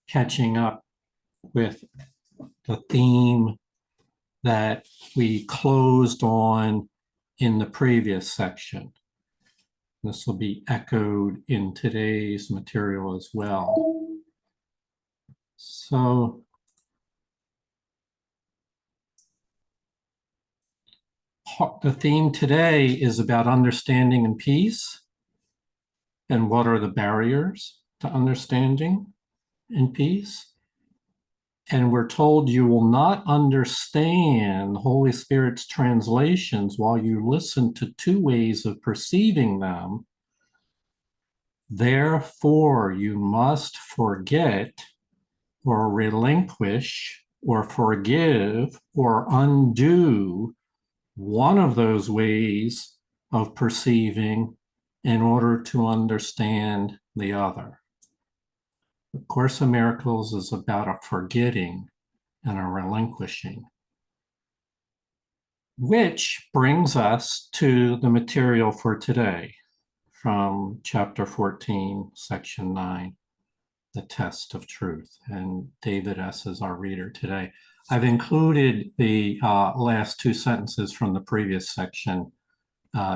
catching up with the theme that we closed on in the previous section. This will be echoed in today's material as well. So the theme today is about understanding and peace, and what are the barriers to understanding and peace. And we're told you will not understand the Holy Spirit's translations while you listen to two ways of perceiving them. Therefore, you must forget or relinquish or forgive or undo one of those ways of perceiving in order to understand the other. The Course in Miracles is about a forgetting and a relinquishing, which brings us to the material for today from chapter 14, section 9, the test of truth. And David S. is our reader today. I've included the last two sentences from the previous section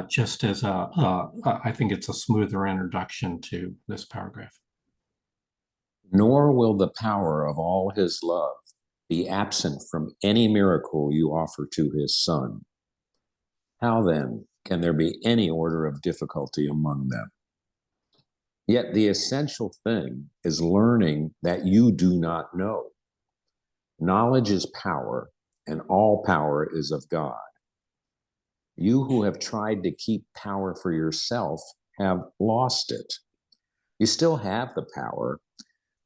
just as I think it's a smoother introduction to this paragraph. Nor will the power of all his love be absent from any miracle you offer to his Son. How then can there be any order of difficulty among them? Yet the essential thing is learning that you do not know. Knowledge is power, and all power is of God. You who have tried to keep power for yourself have lost it. You still have the power,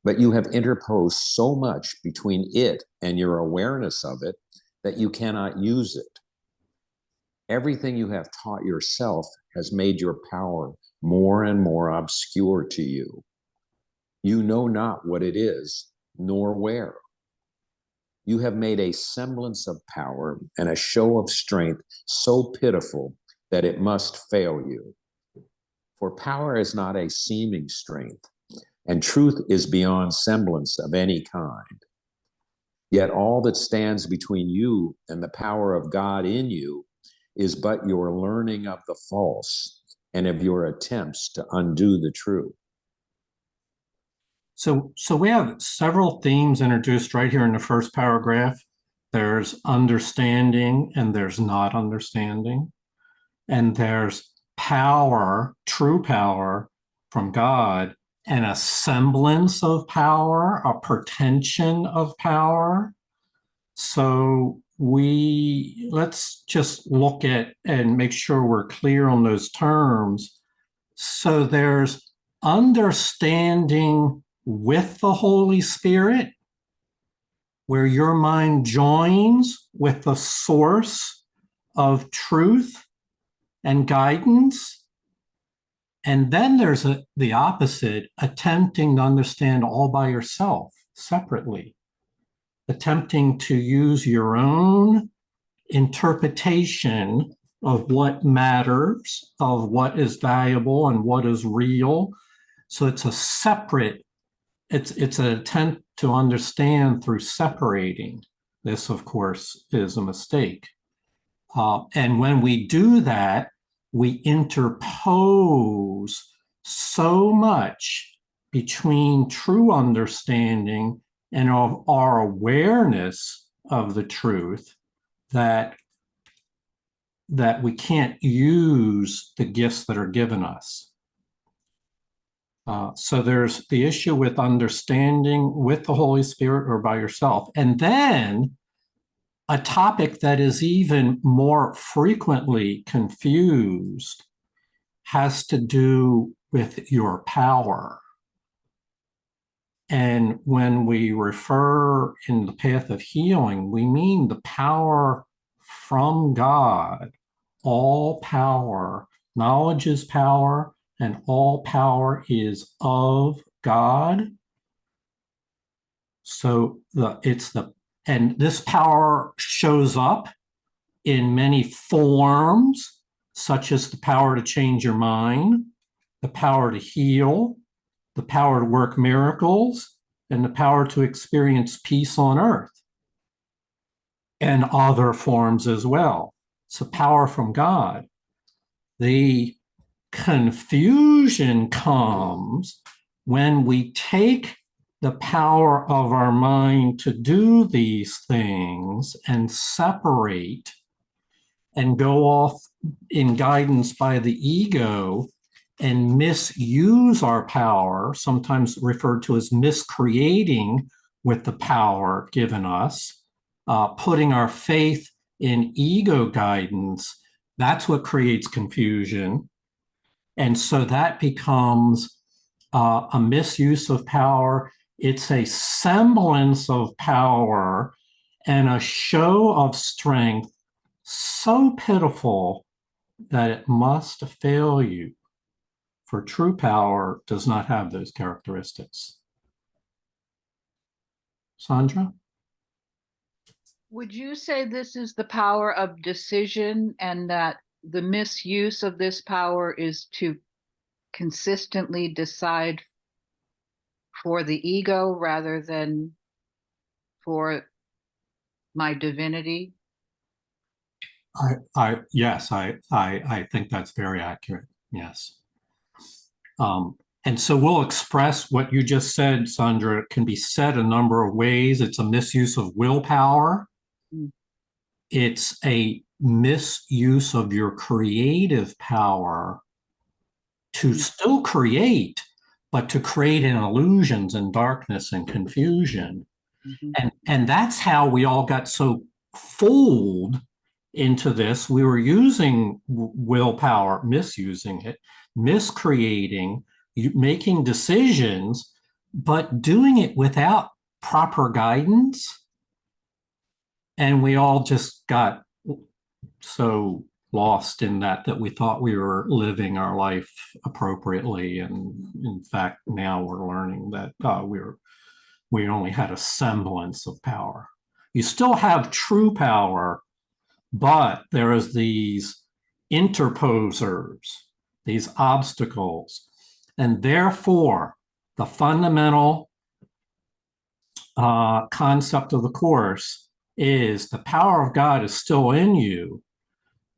but you have interposed so much between it and your awareness of it that you cannot use it. Everything you have taught yourself has made your power more and more obscure to you. You know not what it is, nor where. You have made a semblance of power and a show of strength so pitiful that it must fail you. For power is not a seeming strength, and truth is beyond semblance of any kind. Yet all that stands between you and the power of God in you is but your learning of the false and of your attempts to undo the true. So we have several themes introduced right here in the first paragraph. There's understanding and there's not understanding. And there's power, true power from God, and a semblance of power, a pretension of power. So let's just look at and make sure we're clear on those terms. So there's understanding with the Holy Spirit, where your mind joins with the source of truth and guidance. And then there's the opposite, attempting to understand all by yourself, separately, attempting to use your own interpretation of what matters, of what is valuable and what is real. So it's a separate, it's an attempt to understand through separating. This, of course, is a mistake. And when we do that, we interpose so much between true understanding and of our awareness of the truth that we can't use the gifts that are given us. So there's the issue with understanding with the Holy Spirit or by yourself. And then a topic that is even more frequently confused has to do with your power. And when we refer in the path of healing, we mean the power from God. All power, knowledge is power, and all power is of God. So and this power shows up in many forms, such as the power to change your mind, the power to heal, the power to work miracles, and the power to experience peace on earth and other forms as well. So power from God. The confusion comes when we take the power of our mind to do these things and separate and go off in guidance by the ego and misuse our power, sometimes referred to as miscreating with the power given us, putting our faith in ego guidance. That's what creates confusion. And so that becomes a misuse of power. It's a semblance of power and a show of strength so pitiful that it must fail you. For true power does not have those characteristics. Sandra? Would you say this is the power of decision, and that the misuse of this power is to consistently decide for the ego rather than for my divinity? Yes, I think that's very accurate. Yes. And so we'll express what you just said, Sandra. It can be said a number of ways. It's a misuse of willpower. Mm. It's a misuse of your creative power to still create, but to create in illusions and darkness and confusion. Mm-hmm. And that's how we all got so fooled into this. We were using willpower, misusing it, miscreating, making decisions, but doing it without proper guidance. And we all just got so lost in that we thought we were living our life appropriately. And in fact, now we're learning that we only had a semblance of power. You still have true power, but there is these interposers, these obstacles. And therefore, the fundamental concept of the Course is the power of God is still in you,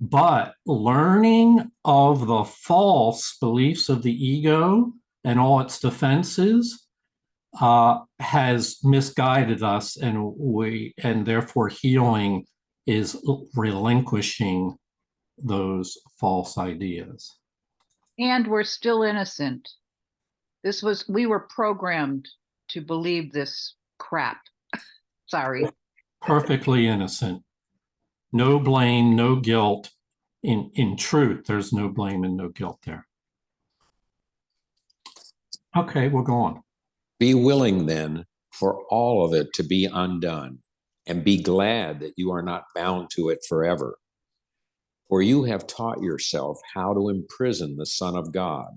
but learning of the false beliefs of the ego and all its defenses has misguided us, and therefore healing is relinquishing those false ideas. And we're still innocent. We were programmed to believe this crap. Sorry. Perfectly innocent. No blame, no guilt. In truth, there's no blame and no guilt there. Okay, we'll go on. Be willing then for all of it to be undone, and be glad that you are not bound to it forever. For you have taught yourself how to imprison the Son of God,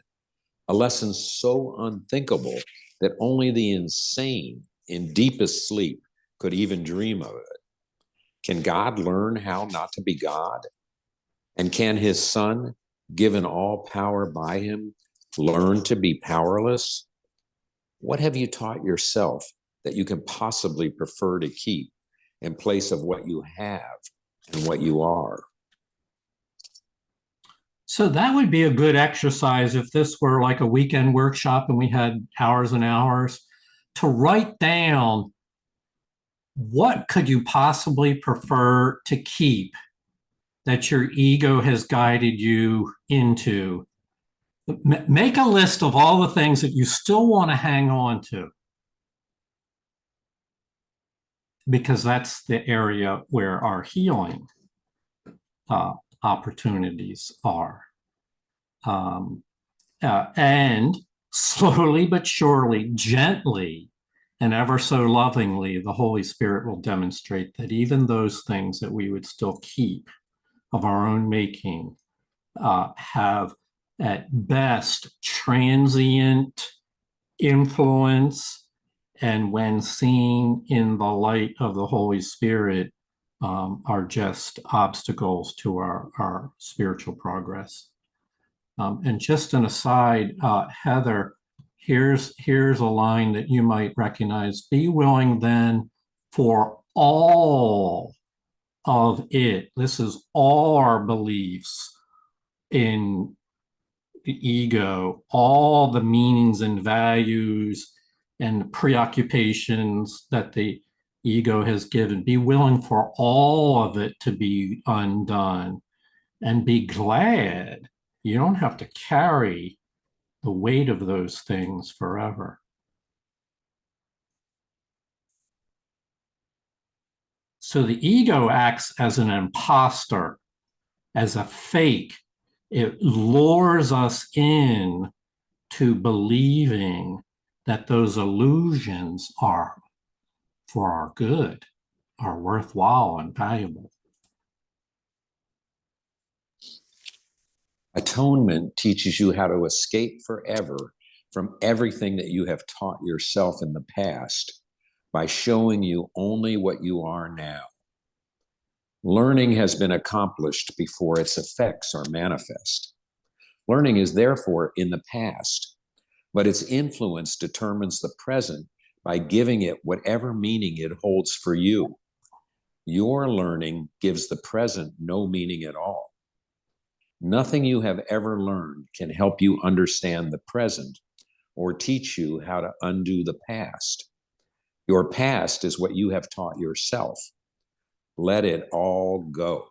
a lesson so unthinkable that only the insane in deepest sleep could even dream of it. Can God learn how not to be God? And can his Son, given all power by him, learn to be powerless? What have you taught yourself that you can possibly prefer to keep in place of what you have and what you are? So that would be a good exercise if this were like a weekend workshop and we had hours and hours to write down what could you possibly prefer to keep that your ego has guided you into. Make a list of all the things that you still want to hang on to, because that's the area where our healing opportunities are. And slowly but surely, gently, and ever so lovingly, the Holy Spirit will demonstrate that even those things that we would still keep of our own making have at best transient influence, and when seen in the light of the Holy Spirit, are just obstacles to our spiritual progress. And just an aside, Heather, here's a line that you might recognize. Be willing then for all of it. This is all our beliefs in the ego, all the meanings and values and preoccupations that the ego has given. Be willing for all of it to be undone, and be glad you don't have to carry the weight of those things forever. So the ego acts as an imposter, as a fake. It lures us in to believing that those illusions are for our good, are worthwhile and valuable. Atonement teaches you how to escape forever from everything that you have taught yourself in the past by showing you only what you are now. Learning has been accomplished before its effects are manifest. Learning is therefore in the past, but its influence determines the present by giving it whatever meaning it holds for you. Your learning gives the present no meaning at all. Nothing you have ever learned can help you understand the present or teach you how to undo the past. Your past is what you have taught yourself. Let it all go.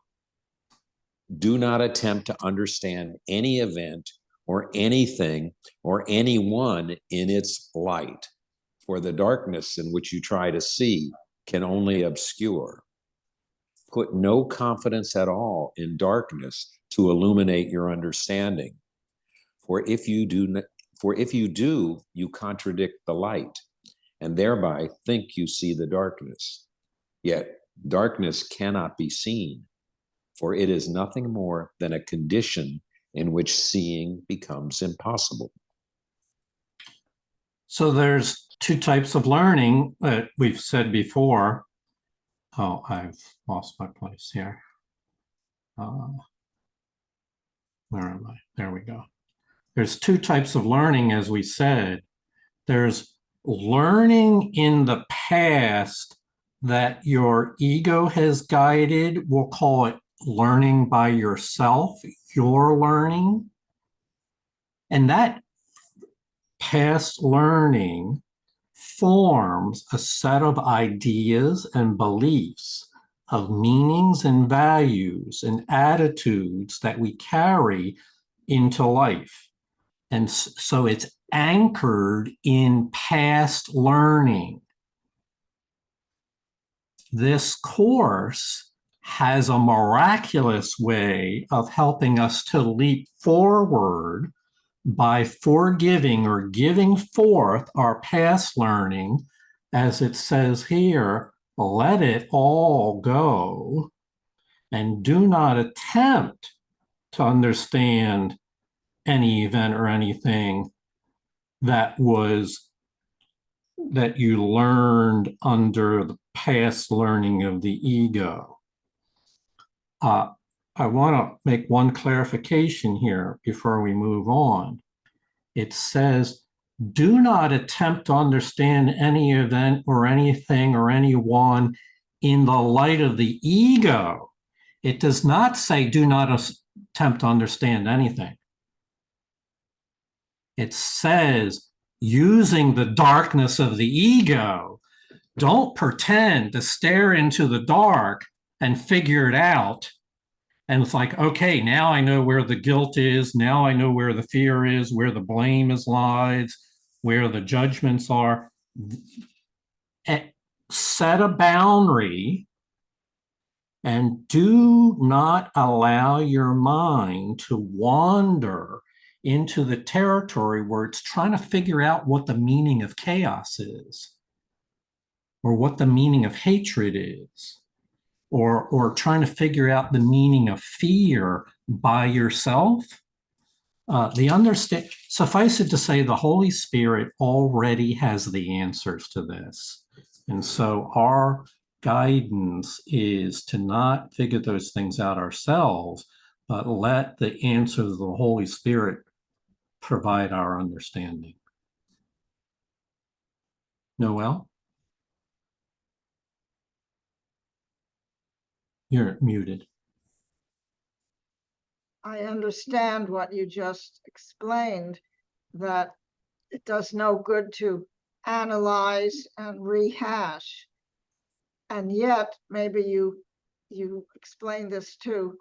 Do not attempt to understand any event or anything or anyone in its light, for the darkness in which you try to see can only obscure. Put no confidence at all in darkness to illuminate your understanding. For if you do, you contradict the light, and thereby think you see the darkness. Yet darkness cannot be seen, for it is nothing more than a condition in which seeing becomes impossible. So there's two types of learning that we've said before. Oh, I've lost my place here. Where am I? There we go. There's two types of learning, as we said. There's learning in the past that your ego has guided. We'll call it learning by yourself, your learning. And that past learning forms a set of ideas and beliefs, of meanings and values and attitudes that we carry into life. And so it's anchored in past learning. This course has a miraculous way of helping us to leap forward by forgiving or giving forth our past learning. As it says here, let it all go, and do not attempt to understand any event or anything that you learned under the past learning of the ego. I want to make one clarification here before we move on. It says, do not attempt to understand any event or anything or anyone in the light of the ego. It does not say do not attempt to understand anything. It says, using the darkness of the ego, don't pretend to stare into the dark and figure it out. And it's like, okay, now I know where the guilt is. Now I know where the fear is, where the blame is lies, where the judgments are. Set a boundary and do not allow your mind to wander into the territory where it's trying to figure out what the meaning of chaos is, or what the meaning of hatred is, or trying to figure out the meaning of fear by yourself. Suffice it to say, the Holy Spirit already has the answers to this. And so our guidance is to not figure those things out ourselves, but let the answers of the Holy Spirit provide our understanding. Noel? You're muted. I understand what you just explained, that it does no good to analyze and rehash. And yet, maybe you explained this too.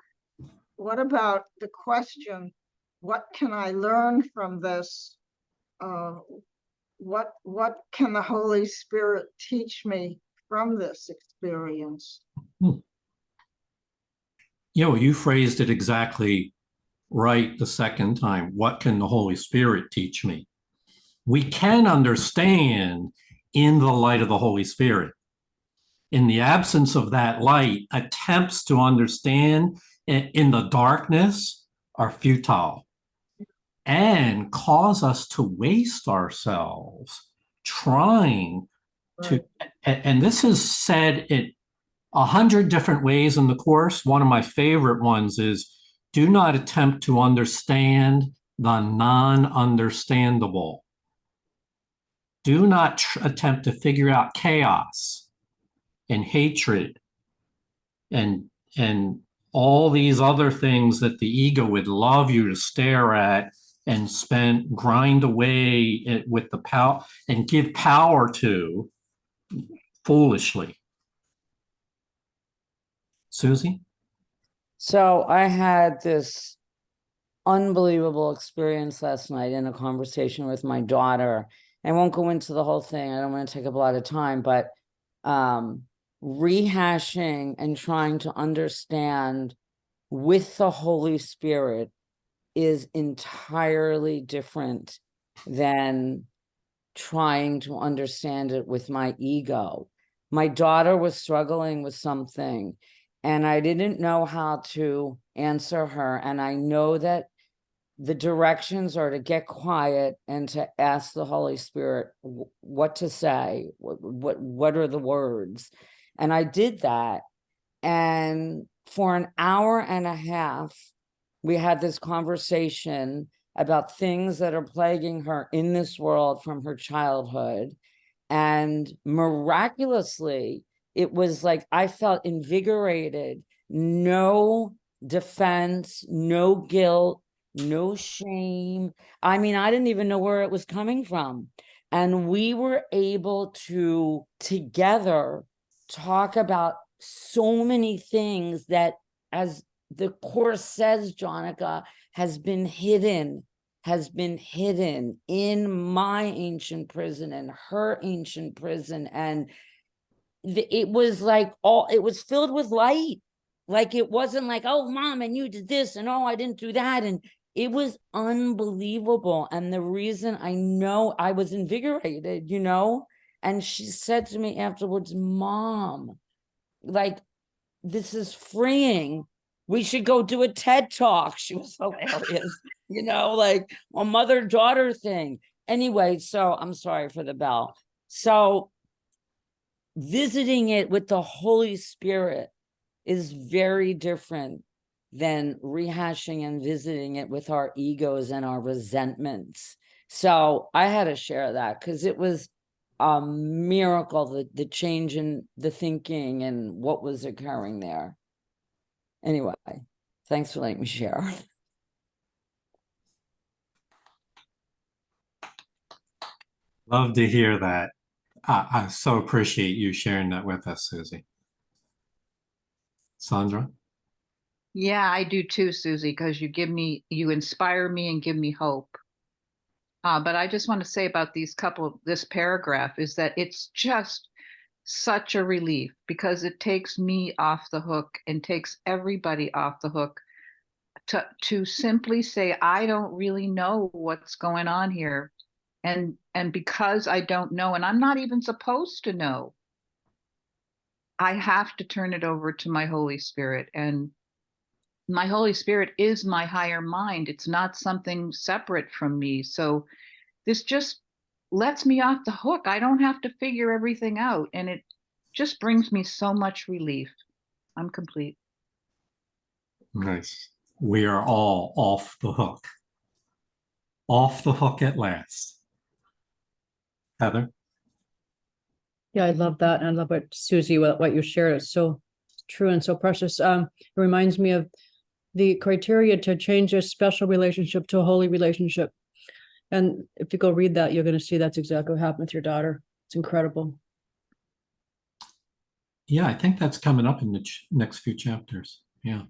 What about the question, what can I learn from this? What can the Holy Spirit teach me from this experience? You phrased it exactly right the second time. What can the Holy Spirit teach me? We can understand in the light of the Holy Spirit. In the absence of that light, attempts to understand in the darkness are futile and cause us to waste ourselves trying to, and this is said in 100 different ways in the course. One of my favorite ones is, do not attempt to understand the non-understandable. Do not attempt to figure out chaos and hatred and all these other things that the ego would love you to stare at and grind away with the power and give power to foolishly. Susie? So I had this unbelievable experience last night in a conversation with my daughter. I won't go into the whole thing. I don't want to take up a lot of time, but rehashing and trying to understand with the Holy Spirit is entirely different than trying to understand it with my ego. My daughter was struggling with something and I didn't know how to answer her. And I know that the directions are to get quiet and to ask the Holy Spirit what to say, what are the words. And I did that. And for an hour and a half, we had this conversation about things that are plaguing her in this world from her childhood. And miraculously, it was like I felt invigorated, no defense, no guilt, no shame. I mean, I didn't even know where it was coming from. And we were able to together talk about so many things that, as the Course says, Jonica, has been hidden in my ancient prison and her ancient prison. And it was like it was filled with light. Like, it wasn't like, oh, Mom, and you did this, and oh, I didn't do that. And it was unbelievable. And the reason I know I was invigorated, and she said to me afterwards, Mom, like, this is freeing. We should go do a TED Talk. She was hilarious, like a mother-daughter thing. Anyway, so I'm sorry for the bell. So visiting it with the Holy Spirit is very different than rehashing and visiting it with our egos and our resentments. So I had to share that because it was a miracle, the change in the thinking and what was occurring there. Anyway, thanks for letting me share. Love to hear that. I so appreciate you sharing that with us, Susie. Sandra? Yeah, I do too, Susie, because you inspire me and give me hope. But I just want to say about this paragraph is that it's just such a relief because it takes me off the hook and takes everybody off the hook to simply say, I don't really know what's going on here. And because I don't know, and I'm not even supposed to know, I have to turn it over to my Holy Spirit. And my Holy Spirit is my higher mind. It's not something separate from me. So this just lets me off the hook. I don't have to figure everything out. And it just brings me so much relief. I'm complete. Nice. We are all off the hook. Off the hook at last. Heather? Yeah, I love that. And I love what Susie, what you shared. It's so true and so precious. It reminds me of the criteria to change a special relationship to a holy relationship. And if you go read that, you're going to see that's exactly what happened with your daughter. It's incredible. Yeah, I think that's coming up in the next few chapters. Yeah,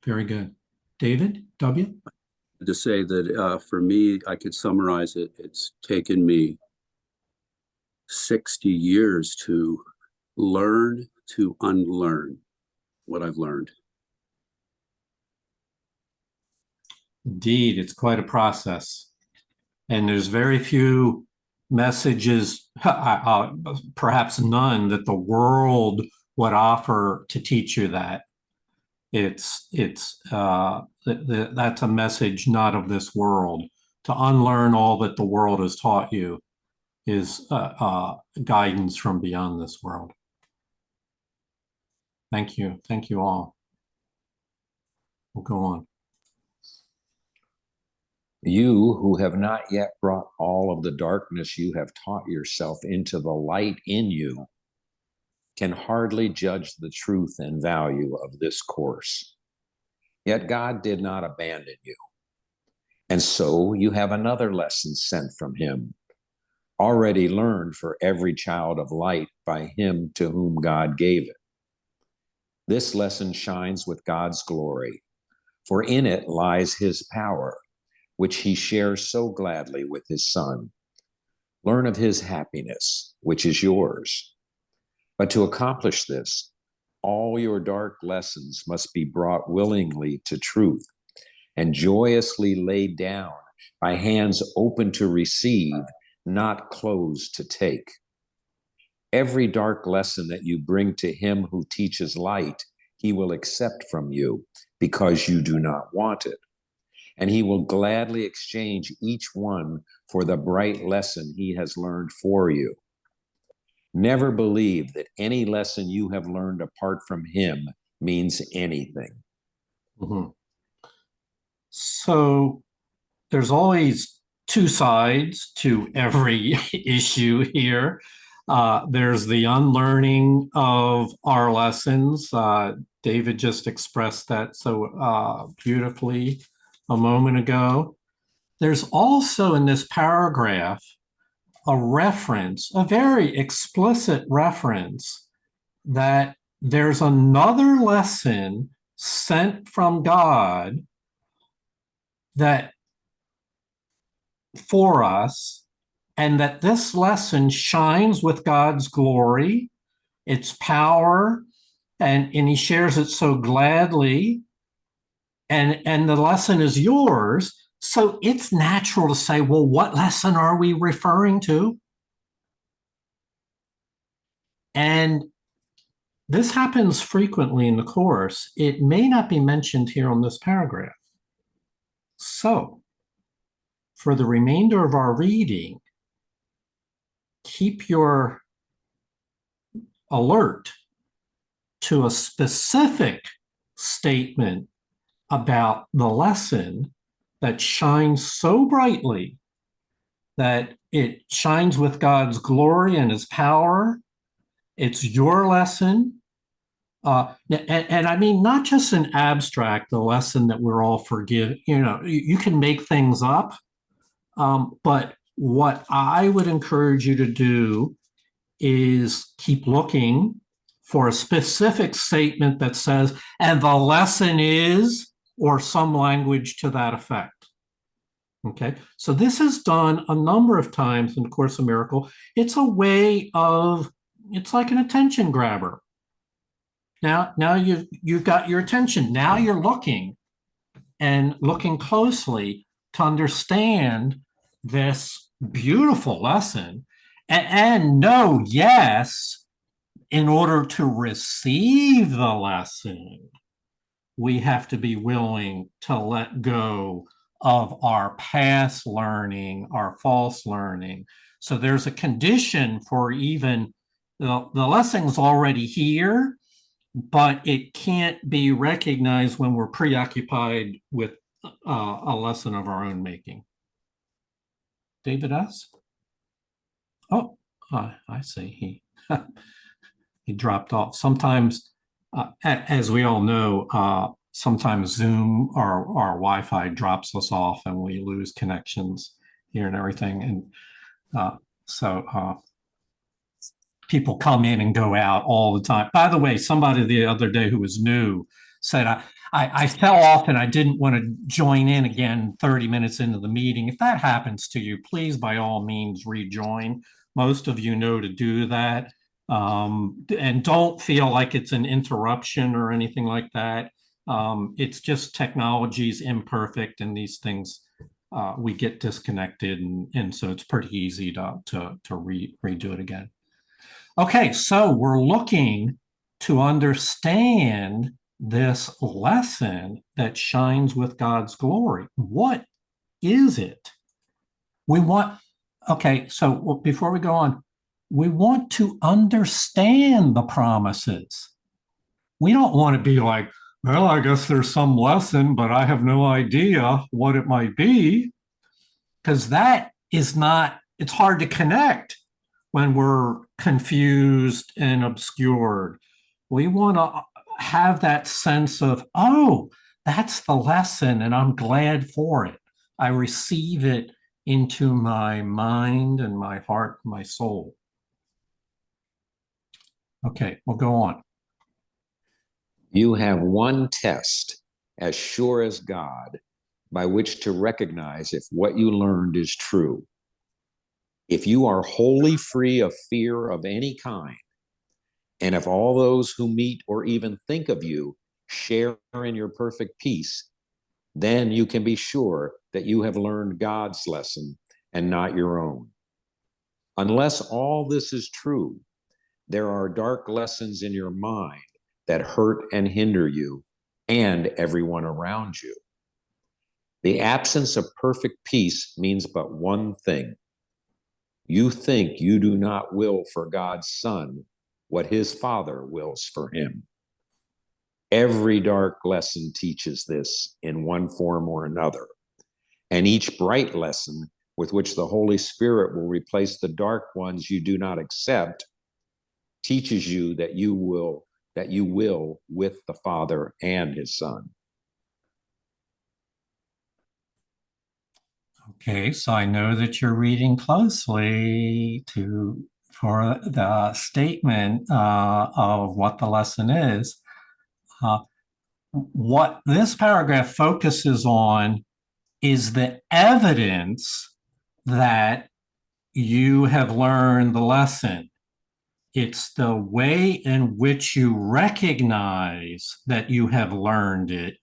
very good. David W. To say that for me, I could summarize it. It's taken me 60 years to learn to unlearn what I've learned. Indeed, it's quite a process. And there's very few messages, perhaps none, that the world would offer to teach you that. That's a message not of this world. To unlearn all that the world has taught you is guidance from beyond this world. Thank you. Thank you all. We'll go on. You who have not yet brought all of the darkness you have taught yourself into the light in you can hardly judge the truth and value of this course. Yet God did not abandon you. And so you have another lesson sent from him, already learned for every child of light by him to whom God gave it. This lesson shines with God's glory, for in it lies his power, which he shares so gladly with his Son. Learn of his happiness, which is yours. But to accomplish this, all your dark lessons must be brought willingly to truth and joyously laid down by hands open to receive, not closed to take. Every dark lesson that you bring to him who teaches light, he will accept from you because you do not want it. And he will gladly exchange each one for the bright lesson he has learned for you. Never believe that any lesson you have learned apart from him means anything. Mm-hmm. So there's always two sides to every issue here. There's the unlearning of our lessons. David just expressed that so beautifully a moment ago. There's also in this paragraph a reference, a very explicit reference, that there's another lesson sent from God that for us, and that this lesson shines with God's glory, its power, and he shares it so gladly, and the lesson is yours. So it's natural to say, well, what lesson are we referring to? And this happens frequently in the course. It may not be mentioned here on this paragraph. So for the remainder of our reading, keep your alert to a specific statement about the lesson that shines so brightly that it shines with God's glory and his power. It's your lesson. And I mean, not just an abstract, the lesson that we're all forgive, you can make things up. But what I would encourage you to do is keep looking for a specific statement that says, and the lesson is, or some language to that effect. Okay, so this is done a number of times in the Course of Miracle. It's a way of, it's like an attention grabber. Now you've got your attention. Now you're looking and looking closely to understand this beautiful lesson and know, yes, in order to receive the lesson, we have to be willing to let go of our past learning, our false learning. So there's a condition for even the lesson's already here, but it can't be recognized when we're preoccupied with a lesson of our own making. David S. Oh, I see. He dropped off. Sometimes, as we all know, sometimes Zoom or our Wi-Fi drops us off and we lose connections here and everything. And so people come in and go out all the time. By the way, somebody the other day who was new said, I fell off and I didn't want to join in again 30 minutes into the meeting. If that happens to you, please, by all means, rejoin. Most of you know to do that. And don't feel like it's an interruption or anything like that. It's just technology's imperfect and these things, we get disconnected. And so it's pretty easy to redo it again. Okay, so we're looking to understand this lesson that shines with God's glory. What is it? We want, okay, so before we go on, we want to understand the promises. We don't want to be like, well, I guess there's some lesson, but I have no idea what it might be, because that is not, it's hard to connect when we're confused and obscured. We want to have that sense of, oh, that's the lesson, and I'm glad for it. I receive it into my mind and my heart, and my soul. Okay, we'll go on. You have one test, as sure as God, by which to recognize if what you learned is true. If you are wholly free of fear of any kind, and if all those who meet or even think of you share in your perfect peace, then you can be sure that you have learned God's lesson and not your own. Unless all this is true, there are dark lessons in your mind that hurt and hinder you and everyone around you. The absence of perfect peace means but one thing. You think you do not will for God's Son what his Father wills for him. Every dark lesson teaches this in one form or another, and each bright lesson with which the Holy Spirit will replace the dark ones you do not accept teaches you that you will with the Father and his Son. Okay, so I know that you're reading closely for the statement of what the lesson is. What this paragraph focuses on is the evidence that you have learned the lesson. It's the way in which you recognize that you have learned it,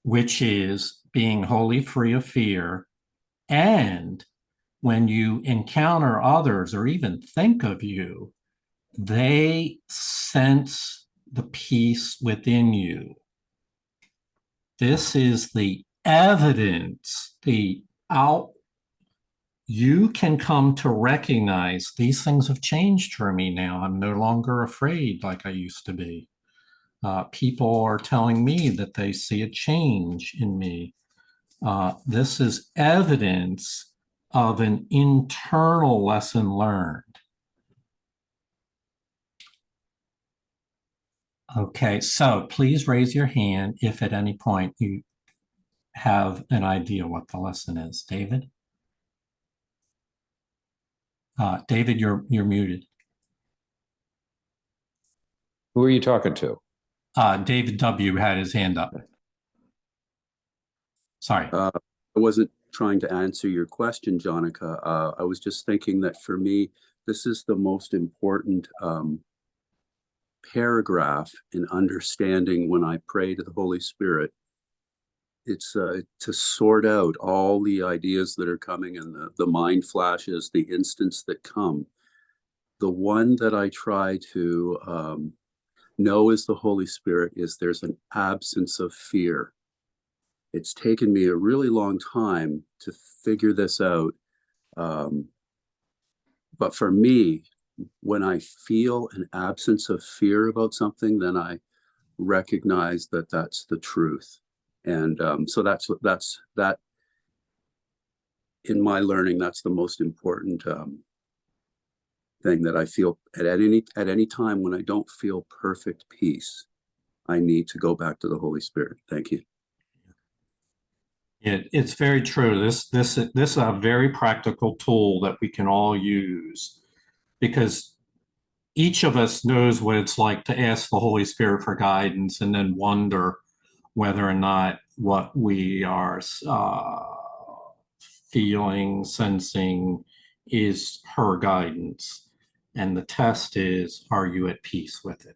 which is being wholly free of fear. And when you encounter others or even think of you, they sense the peace within you. This is the evidence, you can come to recognize these things have changed for me now. I'm no longer afraid like I used to be. People are telling me that they see a change in me. This is evidence of an internal lesson learned. Okay, so please raise your hand if at any point you have an idea what the lesson is. David? David, you're muted. Who are you talking to? David W. had his hand up. Sorry. I wasn't trying to answer your question, Jonica. I was just thinking that for me, this is the most important paragraph in understanding when I pray to the Holy Spirit. It's to sort out all the ideas that are coming and the mind flashes, the instants that come. The one that I try to know is the Holy Spirit is there's an absence of fear. It's taken me a really long time to figure this out. But for me, when I feel an absence of fear about something, then I recognize that that's the truth. And so that's in my learning, that's the most important thing that I feel at any time when I don't feel perfect peace, I need to go back to the Holy Spirit. Thank you. It's very true. This is a very practical tool that we can all use, because each of us knows what it's like to ask the Holy Spirit for guidance and then wonder whether or not what we are feeling, sensing is her guidance. And the test is, are you at peace with it?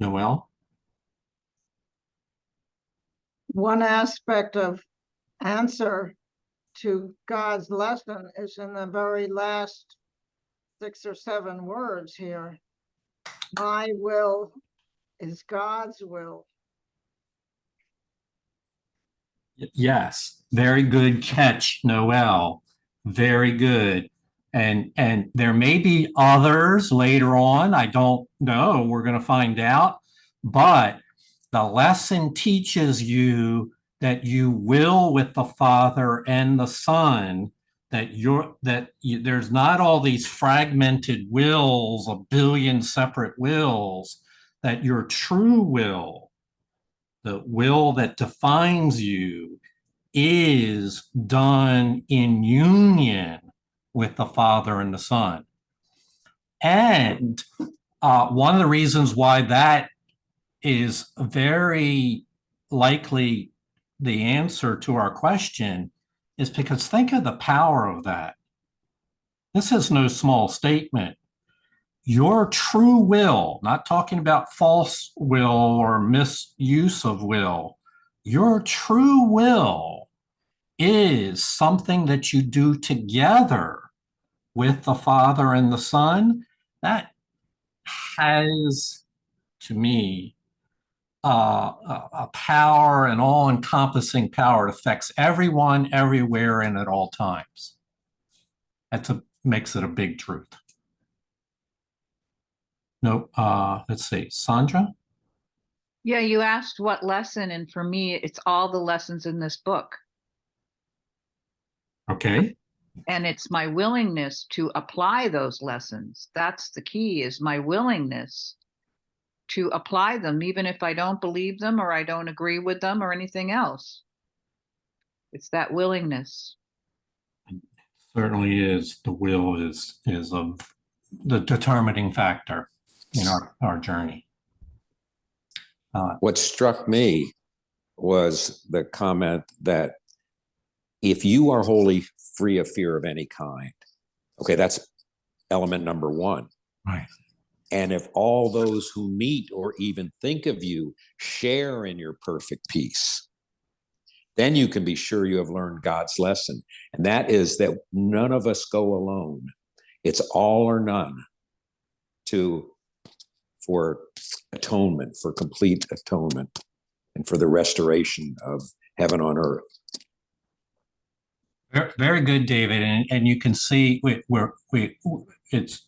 Noel? One aspect of answer to God's lesson is in the very last 6 or 7 words here. My will is God's will. Yes, very good catch, Noel. Very good. And there may be others later on. I don't know. We're going to find out. But the lesson teaches you that you will with the Father and the Son, there's not all these fragmented wills, a billion separate wills, that your true will, the will that defines you, is done in union with the Father and the Son. And one of the reasons why that is very likely the answer to our question is because think of the power of that. This is no small statement. Your true will, not talking about false will or misuse of will, your true will is something that you do together with the Father and the Son. That has, to me, a power, an all-encompassing power. It affects everyone, everywhere, and at all times. Makes it a big truth. No, let's see, Sandra? Yeah, you asked what lesson, and for me, it's all the lessons in this book. Okay. And it's my willingness to apply those lessons. That's the key, is my willingness to apply them, even if I don't believe them or I don't agree with them or anything else. It's that willingness. Certainly is. The will is of the determining factor in our journey. What struck me was the comment that if you are wholly free of fear of any kind, okay, that's element number one. Right. And if all those who meet or even think of you share in your perfect peace, then you can be sure you have learned God's lesson. And that is that none of us go alone. It's all or none for atonement, for complete atonement, and for the restoration of heaven on earth. Very good, David. And you can see we're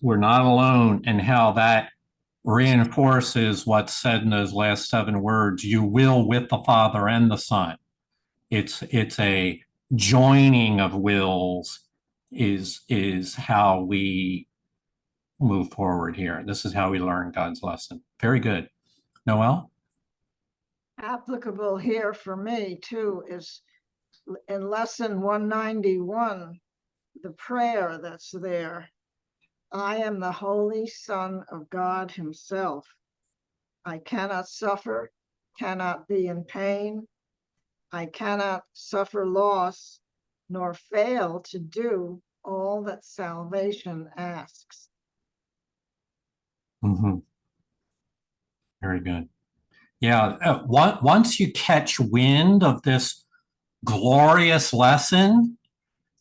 not alone, and how that reinforces what's said in those last 7 words. You will with the Father and the Son. It's a joining of wills is how we move forward here. This is how we learn God's lesson. Very good. Noel? Applicable here for me too is in lesson 191, the prayer that's there. I am the Holy Son of God Himself. I cannot suffer, cannot be in pain. I cannot suffer loss, nor fail to do all that salvation asks. Mm-hmm. Very good. Yeah, once you catch wind of this glorious lesson,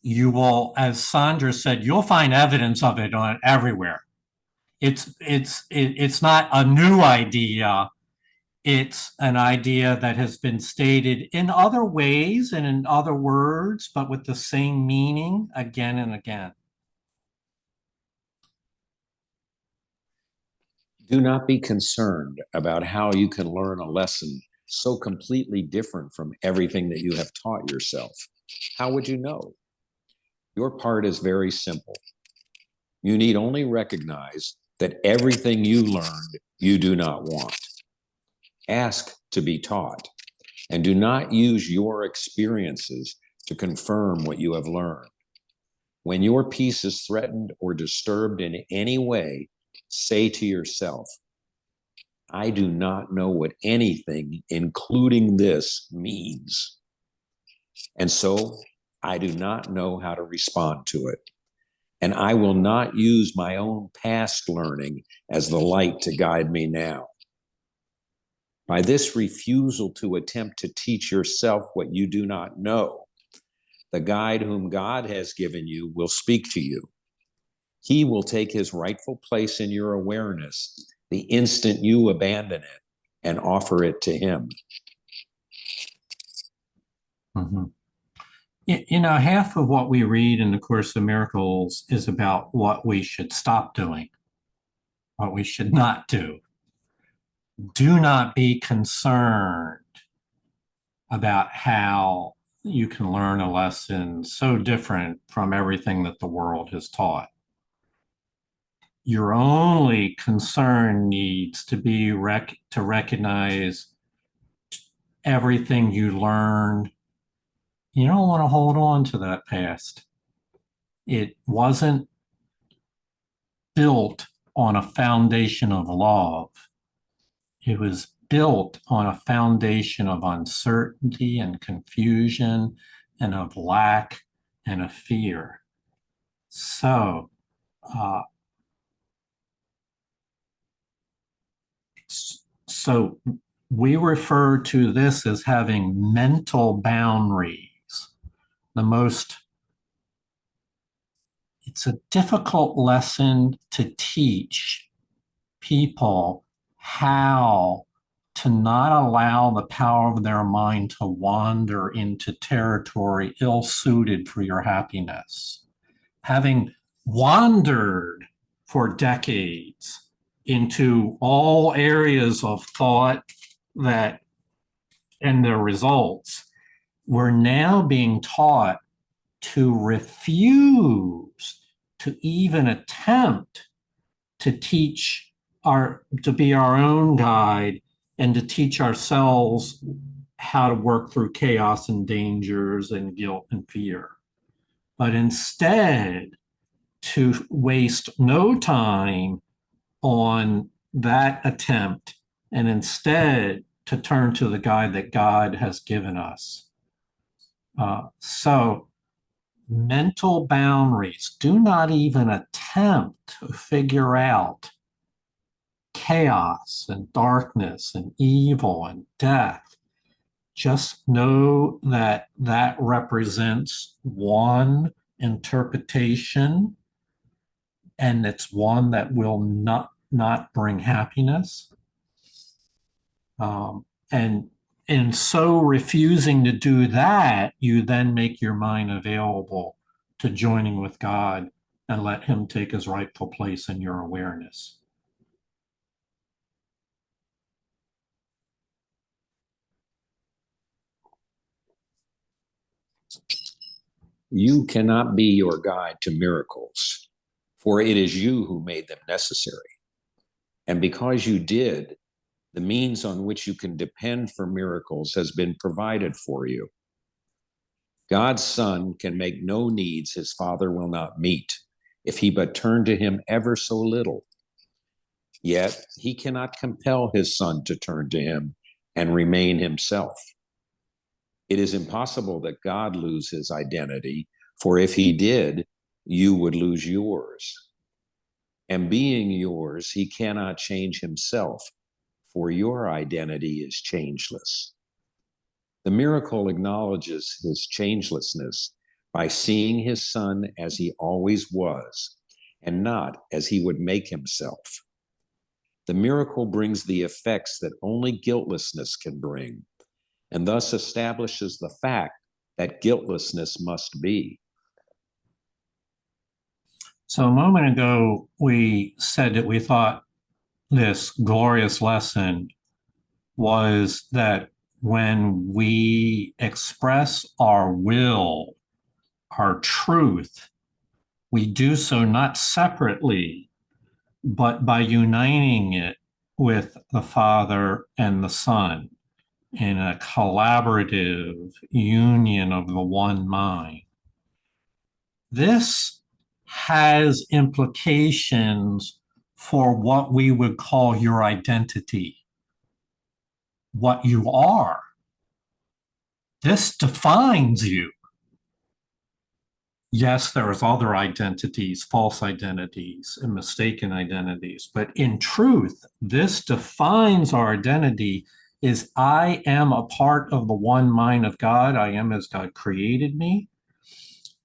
you will, as Sandra said, you'll find evidence of it on everywhere. It's not a new idea. It's an idea that has been stated in other ways and in other words, but with the same meaning again and again. Do not be concerned about how you can learn a lesson so completely different from everything that you have taught yourself. How would you know? Your part is very simple. You need only recognize that everything you learned you do not want. Ask to be taught, and do not use your experiences to confirm what you have learned. When your peace is threatened or disturbed in any way, say to yourself, I do not know what anything, including this, means. And so I do not know how to respond to it. And I will not use my own past learning as the light to guide me now. By this refusal to attempt to teach yourself what you do not know, the guide whom God has given you will speak to you. He will take his rightful place in your awareness the instant you abandon it and offer it to him. Mhm. You know, half of what we read in the Course of Miracles is about what we should stop doing, what we should not do. Do not be concerned about how you can learn a lesson so different from everything that the world has taught. Your only concern needs to be to recognize everything you learned. You don't want to hold on to that past. It wasn't built on a foundation of love. It was built on a foundation of uncertainty and confusion and of lack and of fear. So, uh, so we refer to this as having mental boundaries. It's a difficult lesson to teach people how to not allow the power of their mind to wander into territory ill-suited for your happiness. Having wandered for decades into all areas of thought that and their results, we're now being taught to refuse to even attempt to to be our own guide and to teach ourselves how to work through chaos and dangers and guilt and fear. But instead, to waste no time on that attempt and instead to turn to the guide that God has given us. So mental boundaries, do not even attempt to figure out chaos and darkness and evil and death. Just know that that represents one interpretation, and it's one that will not bring happiness. And in so refusing to do that, you then make your mind available to joining with God and let him take his rightful place in your awareness. You cannot be your guide to miracles, for it is you who made them necessary. And because you did, the means on which you can depend for miracles has been provided for you. God's Son can make no needs his Father will not meet, if he but turn to him ever so little. Yet he cannot compel his Son to turn to him and remain himself. It is impossible that God lose his identity, for if he did, you would lose yours. And being yours, he cannot change himself, for your identity is changeless. The miracle acknowledges his changelessness by seeing his Son as he always was, and not as he would make himself. The miracle brings the effects that only guiltlessness can bring, and thus establishes the fact that guiltlessness must be. So a moment ago, we said that we thought this glorious lesson was that when we express our will, our truth, we do so not separately, but by uniting it with the Father and the Son in a collaborative union of the one mind. This has implications for what we would call your identity, what you are. This defines you. Yes, there's other identities, false identities, and mistaken identities, but in truth, this defines our identity is I am a part of the one mind of God. I am as God created me.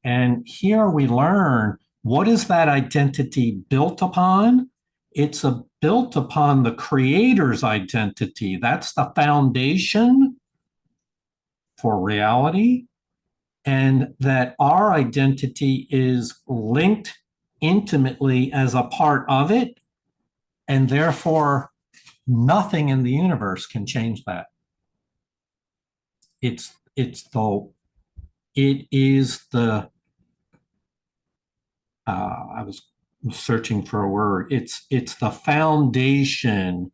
And here we learn, what is that identity built upon? It's built upon the Creator's identity. That's the foundation for reality. And that our identity is linked intimately as a part of it. And therefore, nothing in the universe can change that. It is the I was searching for a word. It's the foundation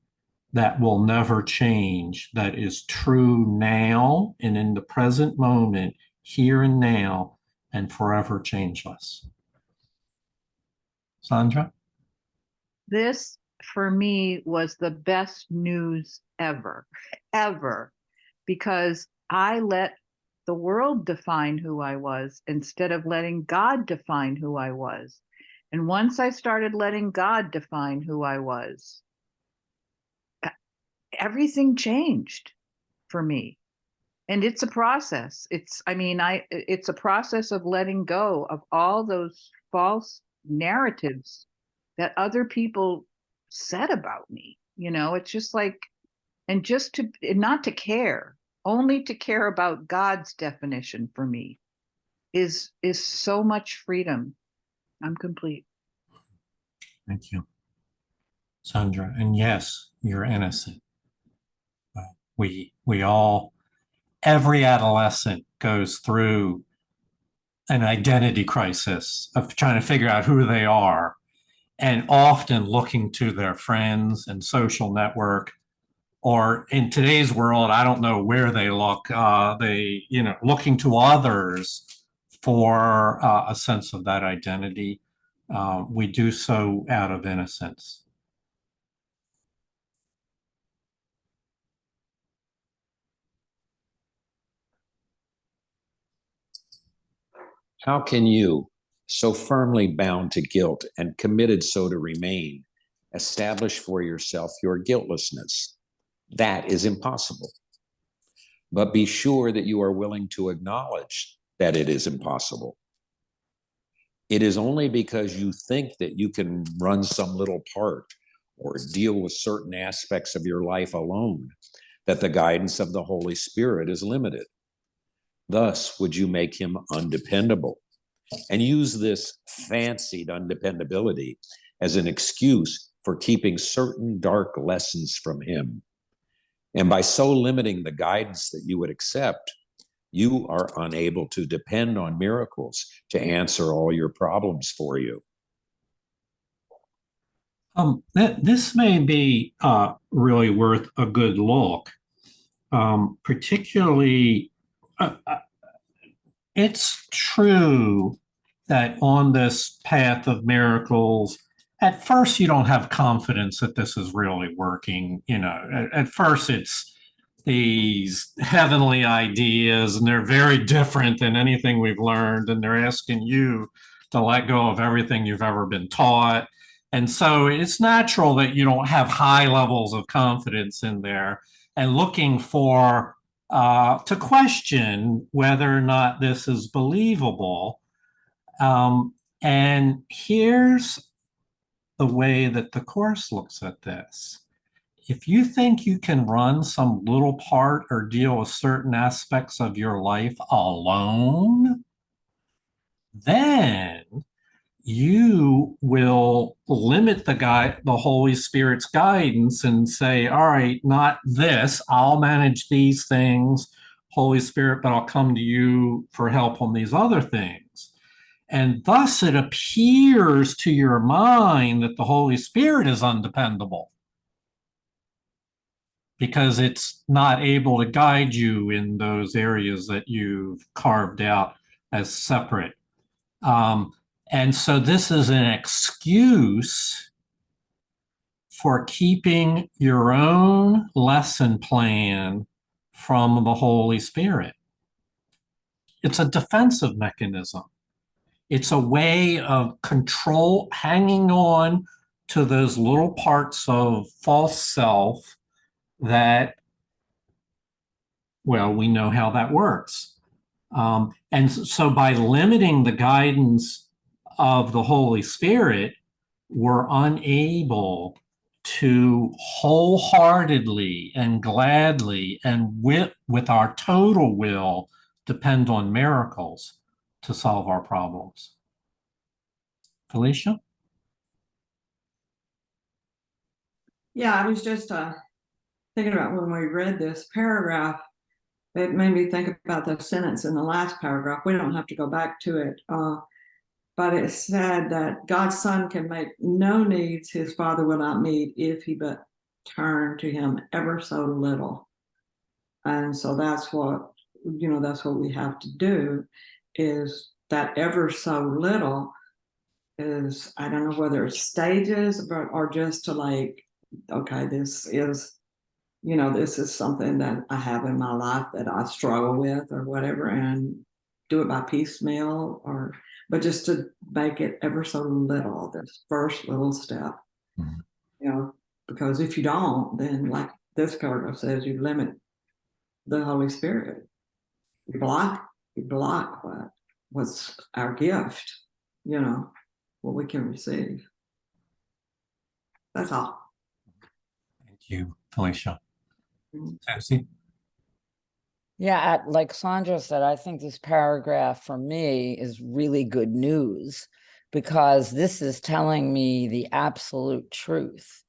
that will never change, that is true now and in the present moment, here and now, and forever changeless. Sandra? This, for me, was the best news ever, ever, because I let the world define who I was instead of letting God define who I was. And once I started letting God define who I was, everything changed for me. And it's a process. It's a process of letting go of all those false narratives that other people said about me. It's just like, and just to not to care, only to care about God's definition for me is so much freedom. I'm complete. Thank you, Sandra. And yes, you're innocent. We all, every adolescent goes through an identity crisis of trying to figure out who they are, and often looking to their friends and social network, or in today's world, I don't know where they look. Looking to others for a sense of that identity. We do so out of innocence. How can you, so firmly bound to guilt and committed so to remain, establish for yourself your guiltlessness? That is impossible. But be sure that you are willing to acknowledge that it is impossible. It is only because you think that you can run some little part or deal with certain aspects of your life alone that the guidance of the Holy Spirit is limited. Thus, would you make him undependable and use this fancied undependability as an excuse for keeping certain dark lessons from him. And by so limiting the guidance that you would accept, you are unable to depend on miracles to answer all your problems for you. This may be really worth a good look, particularly it's true that on this path of miracles, at first you don't have confidence that this is really working. At first it's these heavenly ideas, and they're very different than anything we've learned, and they're asking you to let go of everything you've ever been taught. And so it's natural that you don't have high levels of confidence in there, and looking for to question whether or not this is believable. And here's the way that the Course looks at this. If you think you can run some little part or deal with certain aspects of your life alone, then you will limit the Holy Spirit's guidance and say, all right, not this, I'll manage these things, Holy Spirit, but I'll come to you for help on these other things. And thus it appears to your mind that the Holy Spirit is undependable because it's not able to guide you in those areas that you've carved out as separate. And so this is an excuse for keeping your own lesson plan from the Holy Spirit. It's a defensive mechanism. It's a way of control, hanging on to those little parts of false self that, well, we know how that works. And so by limiting the guidance of the Holy Spirit, we're unable to wholeheartedly and gladly and with our total will depend on miracles to solve our problems. Felicia? Yeah, I was just thinking about when we read this paragraph, it made me think about the sentence in the last paragraph. We don't have to go back to it. But it said that God's Son can make no needs his Father will not meet if he but turn to him ever so little. And so that's what, that's what we have to do, is that ever so little is, I don't know whether it's stages, but or just to like, okay, this is something that I have in my life that I struggle with or whatever, and do it by piecemeal, but just to make it ever so little, this first little step. Mm-hmm. Because if you don't, then like this paragraph says, you limit the Holy Spirit. You block what's our gift, what we can receive. That's all. Thank you, Felicia. Mm-hmm. Susie? Yeah, like Sandra said, I think this paragraph for me is really good news because this is telling me the absolute truth.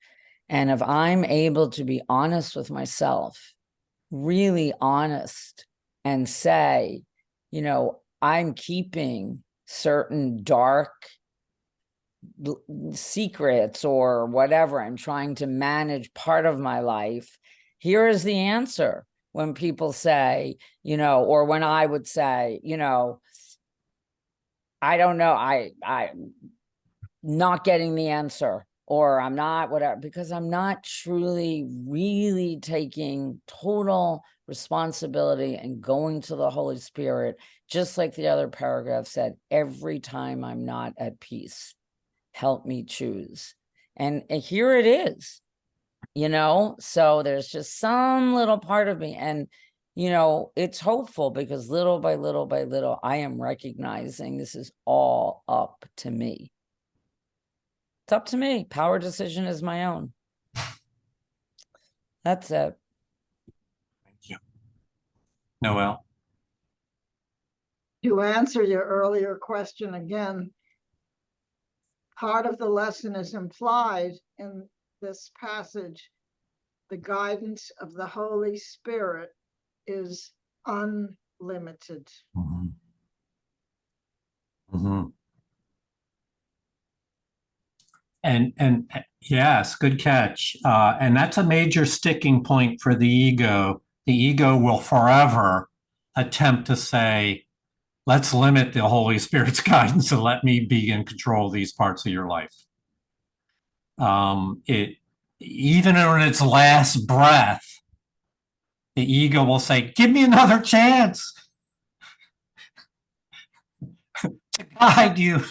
And if I'm able to be honest with myself, really honest, and say, I'm keeping certain dark secrets or whatever, I'm trying to manage part of my life, here is the answer. When people say, or when I would say, I don't know, I'm not getting the answer, or I'm not whatever, because I'm not truly really taking total responsibility and going to the Holy Spirit, just like the other paragraph said, every time I'm not at peace, help me choose. And here it is. So there's just some little part of me, and it's hopeful because little by little by little I am recognizing this is all up to me. It's up to me. Power decision is my own. That's it. Thank you. Noel? To answer your earlier question again, part of the lesson is implied in this passage. The guidance of the Holy Spirit is unlimited. Mm-hmm. Mm-hmm. And yes, good catch. And that's a major sticking point for the ego. The ego will forever attempt to say, let's limit the Holy Spirit's guidance and let me be in control of these parts of your life. It even in its last breath, the ego will say, give me another chance to guide you.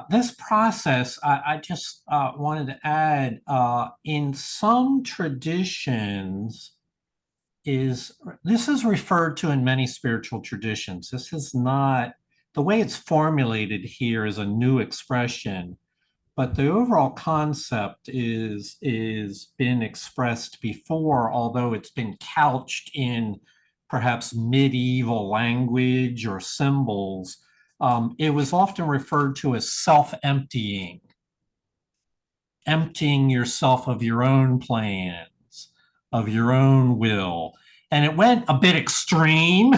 This process, I just wanted to add, in some traditions, this is referred to in many spiritual traditions. This is not, the way it's formulated here is a new expression, but the overall concept is been expressed before, although it's been couched in perhaps medieval language or symbols. It was often referred to as self-emptying, emptying yourself of your own plans, of your own will. And it went a bit extreme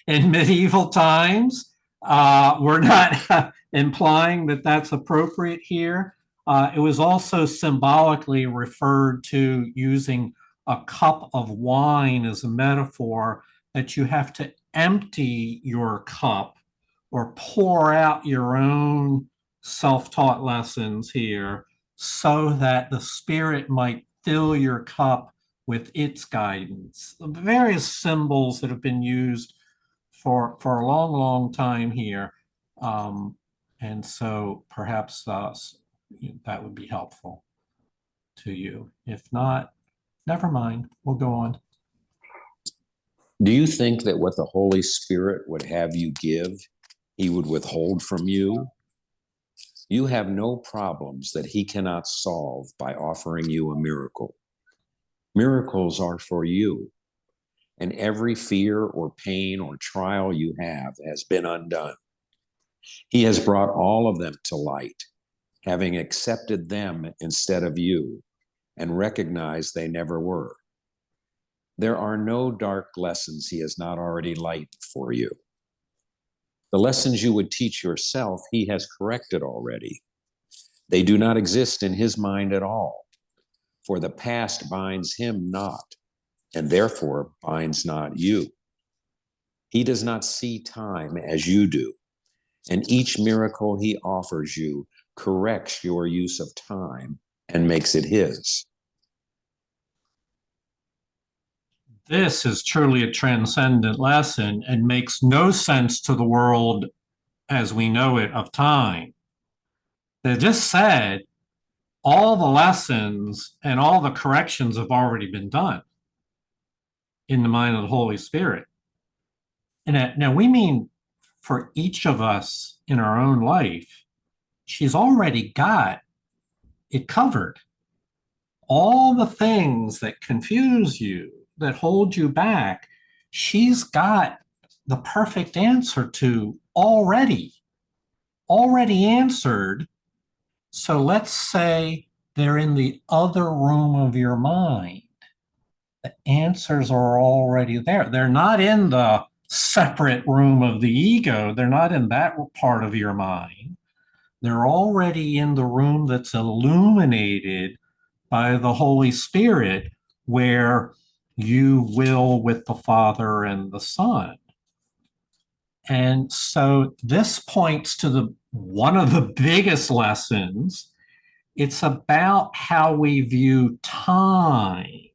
in medieval times. We're not implying that that's appropriate here. It was also symbolically referred to using a cup of wine as a metaphor, that you have to empty your cup or pour out your own self-taught lessons here so that the Spirit might fill your cup with its guidance. The various symbols that have been used for a long, long time here. And so perhaps that would be helpful to you. If not, never mind, we'll go on. Do you think that what the Holy Spirit would have you give, he would withhold from you? You have no problems that he cannot solve by offering you a miracle. Miracles are for you, and every fear or pain or trial you have has been undone. He has brought all of them to light, having accepted them instead of you, and recognized they never were. There are no dark lessons he has not already lightened for you. The lessons you would teach yourself, he has corrected already. They do not exist in his mind at all, for the past binds him not, and therefore binds not you. He does not see time as you do, and each miracle he offers you corrects your use of time and makes it his. This is truly a transcendent lesson and makes no sense to the world as we know it of time. They just said all the lessons and all the corrections have already been done in the mind of the Holy Spirit. And now we mean for each of us in our own life, she's already got it covered. All the things that confuse you, that hold you back, she's got the perfect answer to already answered. So let's say they're in the other room of your mind. The answers are already there. They're not in the separate room of the ego. They're not in that part of your mind. They're already in the room that's illuminated by the Holy Spirit, where you will with the Father and the Son. And so this points to one of the biggest lessons. It's about how we view time.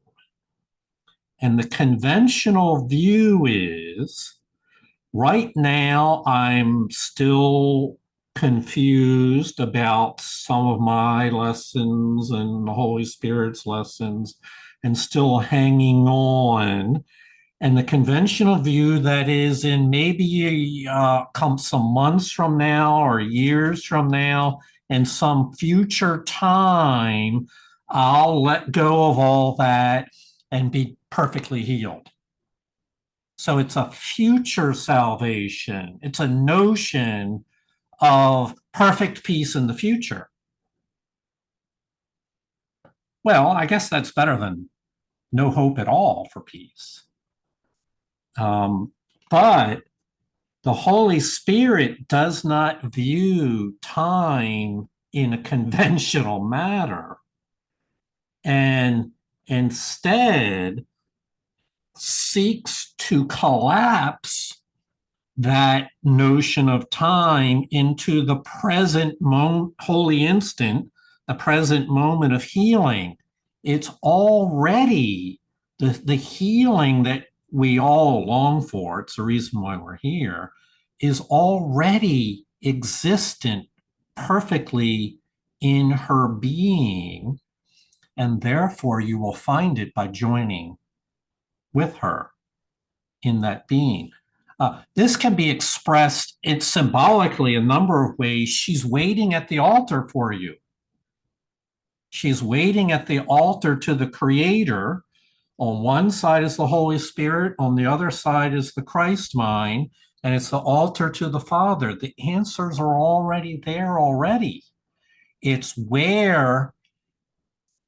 And the conventional view is, right now I'm still confused about some of my lessons and the Holy Spirit's lessons, and still hanging on. And the conventional view that is, in maybe come some months from now or years from now, and some future time, I'll let go of all that and be perfectly healed. So it's a future salvation. It's a notion of perfect peace in the future. Well, I guess that's better than no hope at all for peace. But the Holy Spirit does not view time in a conventional manner, and instead seeks to collapse that notion of time into the present holy instant, the present moment of healing. It's already the healing that we all long for. It's the reason why we're here, is already existent perfectly in her being. And therefore you will find it by joining with her in that being. This can be expressed symbolically a number of ways. She's waiting at the altar for you. She's waiting at the altar to the Creator. On one side is the Holy Spirit, on the other side is the Christ mind, and it's the altar to the Father. The answers are already there already. It's where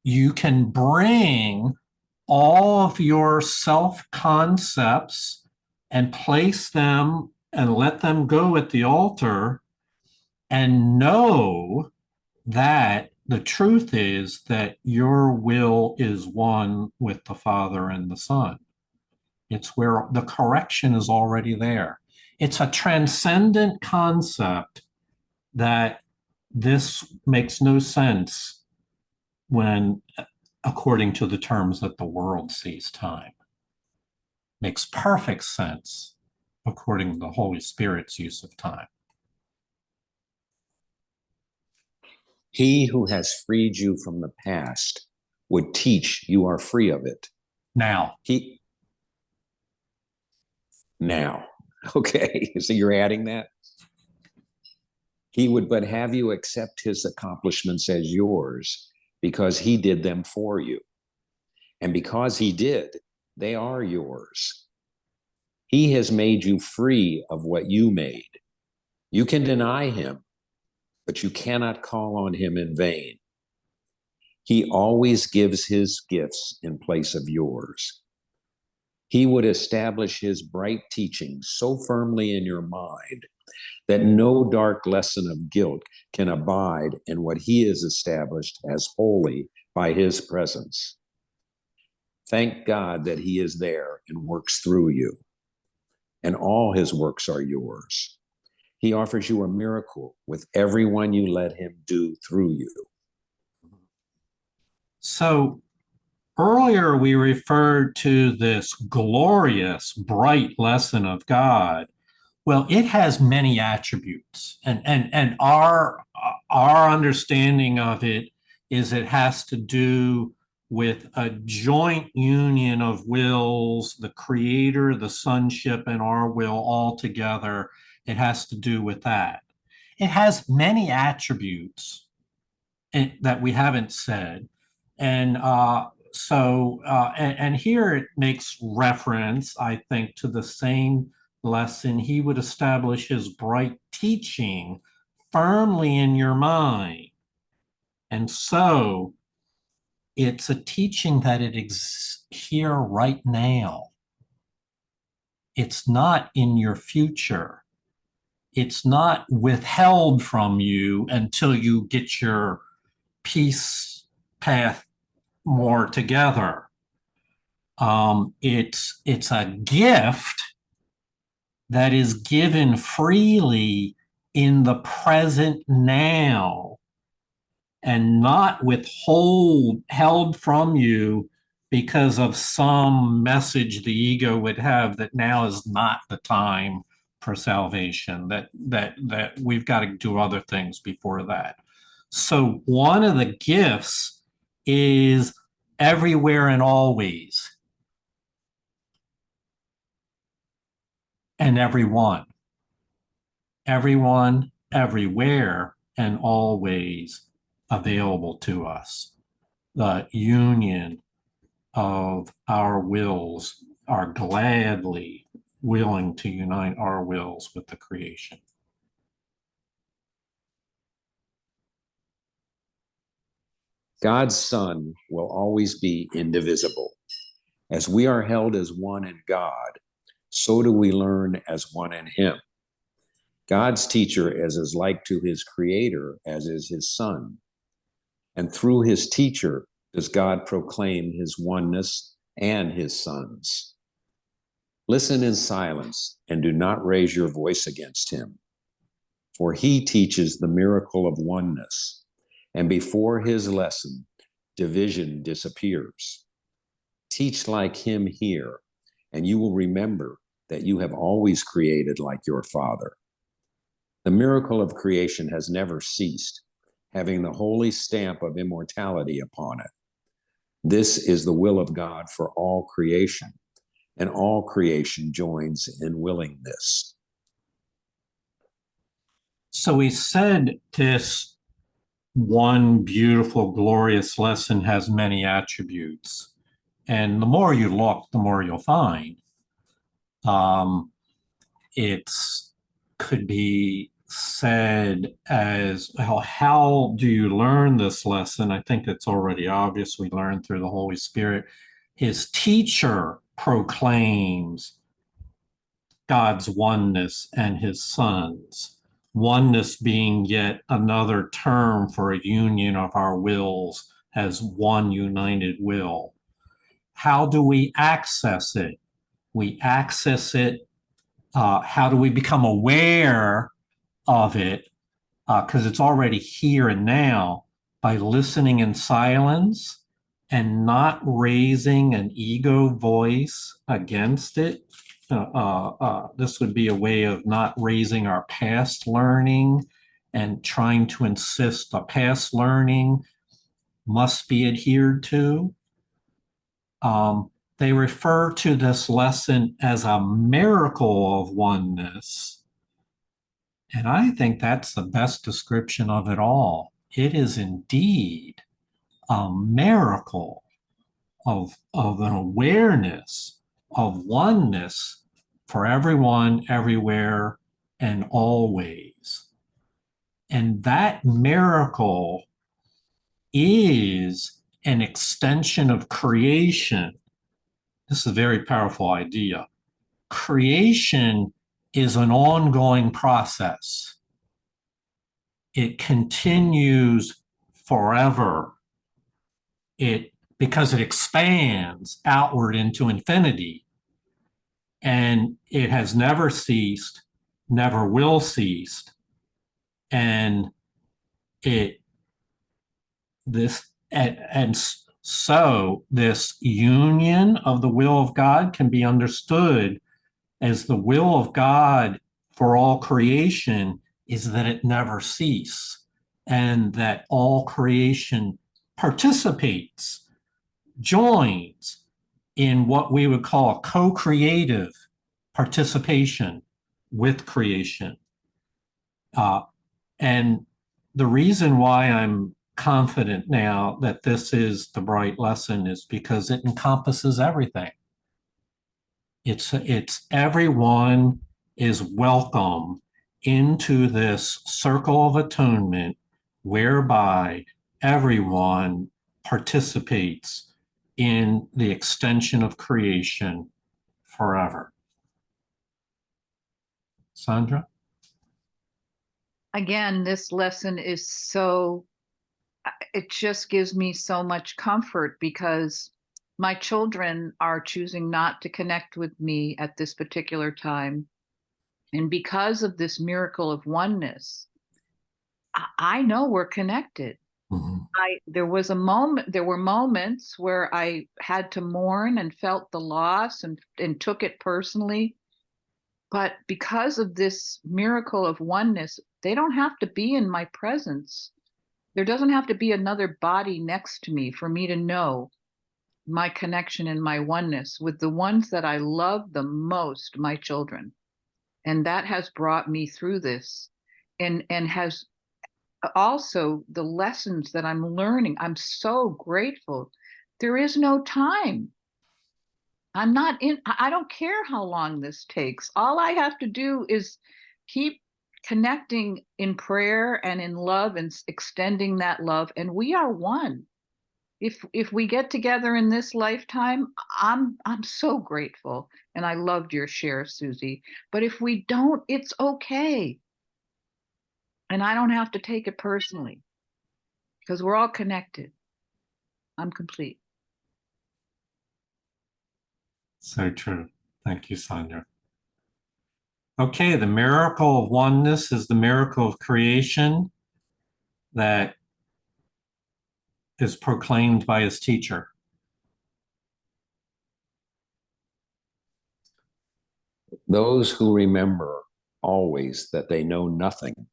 you can bring all of your self-concepts and place them and let them go at the altar, and know that the truth is that your will is one with the Father and the Son. It's where the correction is already there. It's a transcendent concept that this makes no sense when, according to the terms that the world sees time. Makes perfect sense according to the Holy Spirit's use of time. He who has freed you from the past would teach you are free of it. Now, Now, okay, so you're adding that? He would but have you accept his accomplishments as yours because he did them for you. And because he did, they are yours. He has made you free of what you made. You can deny him, but you cannot call on him in vain. He always gives his gifts in place of yours. He would establish his bright teaching so firmly in your mind that no dark lesson of guilt can abide in what he has established as holy by his presence. Thank God that he is there and works through you, and all his works are yours. He offers you a miracle with everyone you let him do through you. so earlier we referred to this glorious, bright lesson of God. Well, it has many attributes, and our understanding of it is it has to do with a joint union of wills, the Creator, the Sonship, and our will all together. It has to do with that. It has many attributes that we haven't said, and and here it makes reference, I think, to the same lesson. He would establish his bright teaching firmly in your mind. And so it's a teaching that it exists here right now. It's not in your future. It's not withheld from you until you get your peace path more together. It's a gift that is given freely in the present now, and not held from you because of some message the ego would have that now is not the time for salvation, that we've got to do other things before that. So one of the gifts is everywhere and always, and everyone, everywhere, and always available to us. The union of our wills are gladly willing to unite our wills with the creation. God's Son will always be indivisible. As we are held as one in God, so do we learn as one in him. God's teacher is as like to his creator as is his Son. And through his teacher does God proclaim his oneness and his Son's. Listen in silence and do not raise your voice against him, for he teaches the miracle of oneness, and before his lesson, division disappears. Teach like him here, and you will remember that you have always created like your Father. The miracle of creation has never ceased, having the holy stamp of immortality upon it. This is the will of God for all creation, and all creation joins in willing this. So we said this one beautiful, glorious lesson has many attributes. And the more you look, the more you'll find. It's could be said as, well, how do you learn this lesson? I think it's already obvious. We learn through the Holy Spirit. His teacher proclaims God's oneness and his Son's. Oneness being yet another term for a union of our wills as one united will. How do we access it? We access it. How do we become aware of it? Because it's already here and now, by listening in silence and not raising an ego voice against it. This would be a way of not raising our past learning and trying to insist the past learning must be adhered to. They refer to this lesson as a miracle of oneness. And I think that's the best description of it all. It is indeed a miracle of an awareness of oneness for everyone, everywhere, and always. And that miracle is an extension of creation. This is a very powerful idea. Creation is an ongoing process. It continues forever. Because it expands outward into infinity, and it has never ceased, never will cease. And so this union of the will of God can be understood as the will of God for all creation is that it never cease, and that all creation participates, joins in what we would call a co-creative participation with creation. And the reason why I'm confident now that this is the bright lesson is because it encompasses everything. It's everyone is welcome into this circle of atonement whereby everyone participates in the extension of creation forever. Sandra? Again, this lesson is it just gives me so much comfort because my children are choosing not to connect with me at this particular time. And because of this miracle of oneness, I know we're connected. Mm-hmm. There were moments where I had to mourn and felt the loss and took it personally. But because of this miracle of oneness, they don't have to be in my presence. There doesn't have to be another body next to me for me to know my connection and my oneness with the ones that I love the most, my children. And that has brought me through this and has also the lessons that I'm learning. I'm so grateful. There is no time. I don't care how long this takes. All I have to do is keep connecting in prayer and in love and extending that love. And we are one. If we get together in this lifetime, I'm so grateful. And I loved your share, Susie. But if we don't, it's okay. And I don't have to take it personally because we're all connected. I'm complete. So true. Thank you, Sandra. Okay, the miracle of oneness is the miracle of creation that is proclaimed by his teacher. Those who remember always that they know nothing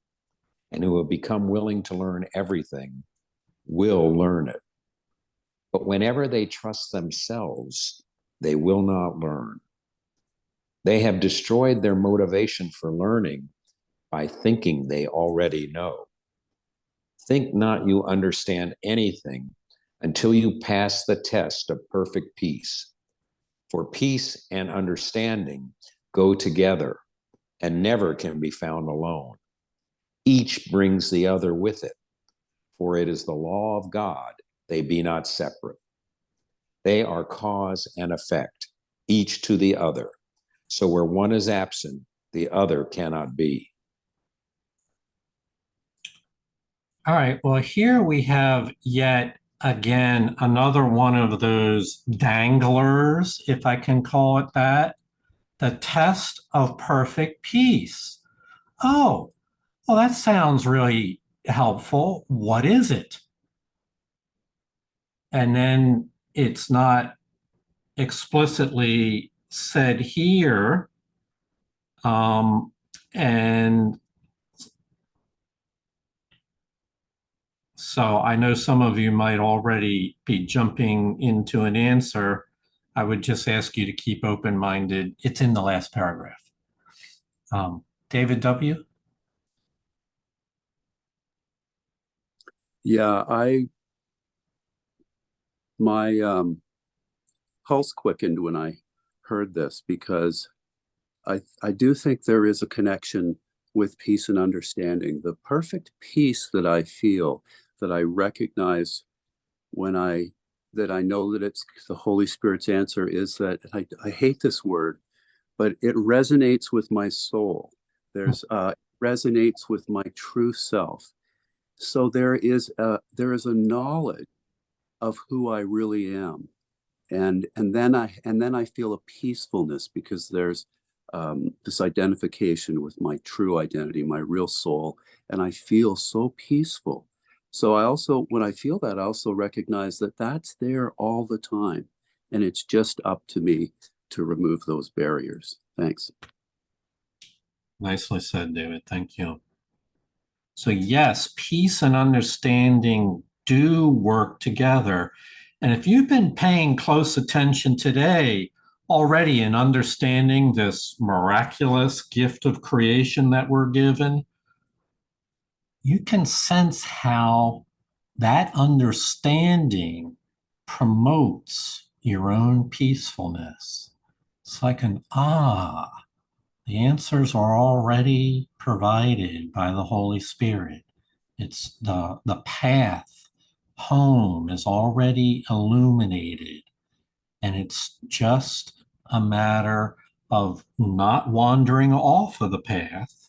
and who have become willing to learn everything will learn it. But whenever they trust themselves, they will not learn. They have destroyed their motivation for learning by thinking they already know. Think not you understand anything until you pass the test of perfect peace. For peace and understanding go together and never can be found alone. Each brings the other with it, for it is the law of God, they be not separate. They are cause and effect, each to the other, So where one is absent, the other cannot be. All right, well, here we have yet again another one of those danglers, if I can call it that, the test of perfect peace. Oh, well, that sounds really helpful. What is it? And then it's not explicitly said here. And so I know some of you might already be jumping into an answer. I would just ask you to keep open-minded. It's in the last paragraph. David W. Yeah, my pulse quickened when I heard this, because I do think there is a connection with peace and understanding. The perfect peace that I feel, that I recognize when that I know that it's the Holy Spirit's answer, is that I hate this word, but it resonates with my soul. Resonates with my true self. So there is a knowledge of who I really am, and then I feel a peacefulness, because there's this identification with my true identity, my real soul, and I feel so peaceful. So I also, when I feel that, I also recognize that that's there all the time, and it's just up to me to remove those barriers. Thanks. Nicely said, David. Thank you. So yes, peace and understanding do work together. And if you've been paying close attention today already in understanding this miraculous gift of creation that we're given, you can sense how that understanding promotes your own peacefulness. It's like an the answers are already provided by the Holy Spirit. It's the path home is already illuminated, and it's just a matter of not wandering off of the path,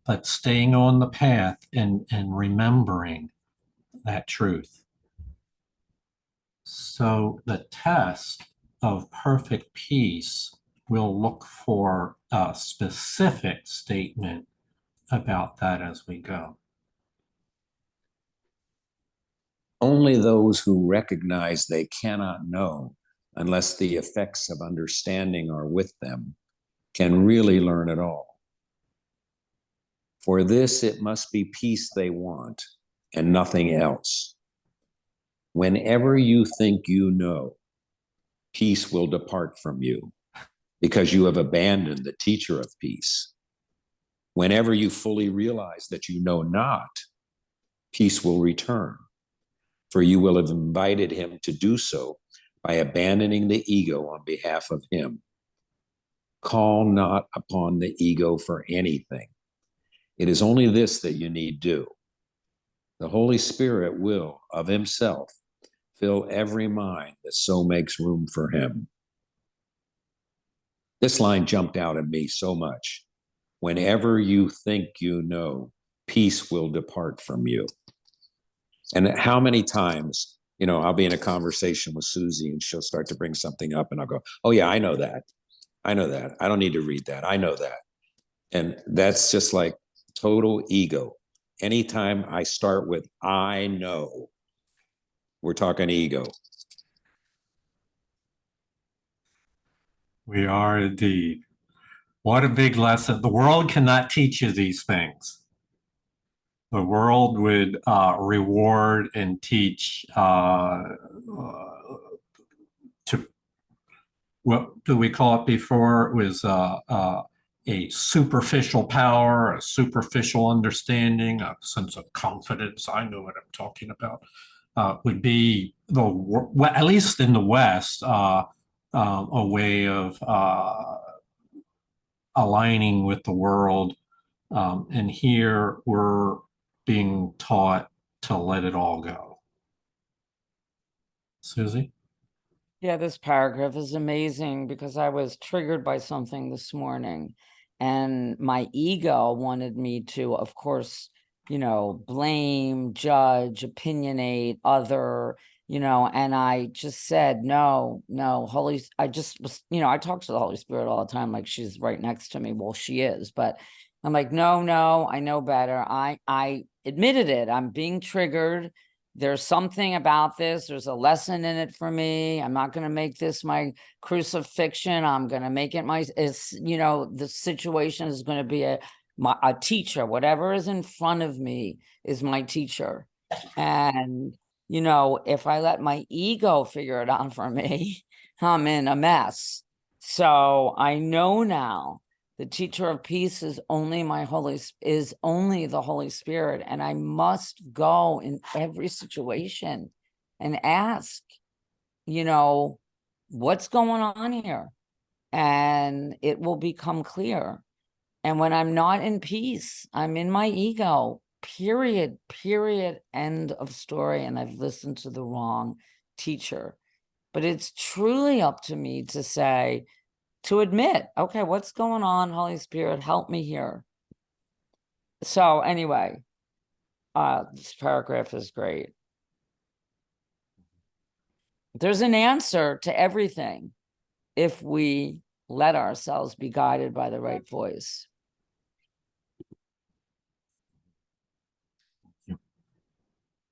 but staying on the path and remembering that truth. So the test of perfect peace will look for a specific statement about that as we go. Only those who recognize they cannot know unless the effects of understanding are with them can really learn it all. For this, it must be peace they want and nothing else. Whenever you think you know, peace will depart from you because you have abandoned the teacher of peace. Whenever you fully realize that you know not, peace will return, for you will have invited him to do so by abandoning the ego on behalf of him. Call not upon the ego for anything. It is only this that you need do. The Holy Spirit will, of himself, fill every mind that so makes room for him. This line jumped out at me so much. Whenever you think you know, peace will depart from you. And how many times, I'll be in a conversation with Susie and she'll start to bring something up and I'll go, oh yeah, I know that. I know that. I don't need to read that. I know that. And that's just like total ego. Anytime I start with, I know, we're talking ego. We are indeed. What a big lesson. The world cannot teach you these things. The world would reward and teach to, what do we call it before? It was a superficial power, a superficial understanding, a sense of confidence. I know what I'm talking about. Would be at least in the West, a way of aligning with the world. And here we're being taught to let it all go. Susie? Yeah, this paragraph is amazing because I was triggered by something this morning, and my ego wanted me to, of course, blame, judge, opinionate, other, and I just said, no, I just was, I talk to the Holy Spirit all the time, like she's right next to me. Well, she is, but I'm like, no, I know better. I admitted it. I'm being triggered. There's something about this. There's a lesson in it for me. I'm not going to make this my crucifixion. I'm going to make it the situation is going to be a teacher. Whatever is in front of me is my teacher. And, if I let my ego figure it out for me, I'm in a mess. So I know now the teacher of peace is only the Holy Spirit, and I must go in every situation and ask, what's going on here? And it will become clear. And when I'm not in peace, I'm in my ego, period, end of story. And I've listened to the wrong teacher. But it's truly up to me to admit, okay, what's going on, Holy Spirit, help me here. So anyway, this paragraph is great. There's an answer to everything if we let ourselves be guided by the right voice.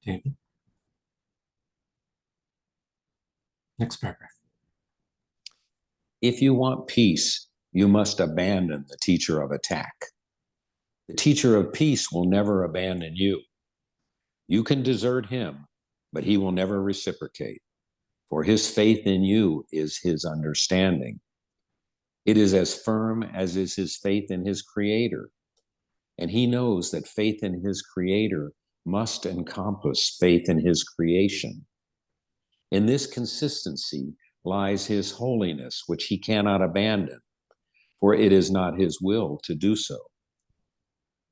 David. Next paragraph. If you want peace, you must abandon the teacher of attack. The teacher of peace will never abandon you. You can desert him, but he will never reciprocate, for his faith in you is his understanding. It is as firm as is his faith in his creator, and he knows that faith in his creator must encompass faith in his creation. In this consistency lies his holiness, which he cannot abandon, for it is not his will to do so.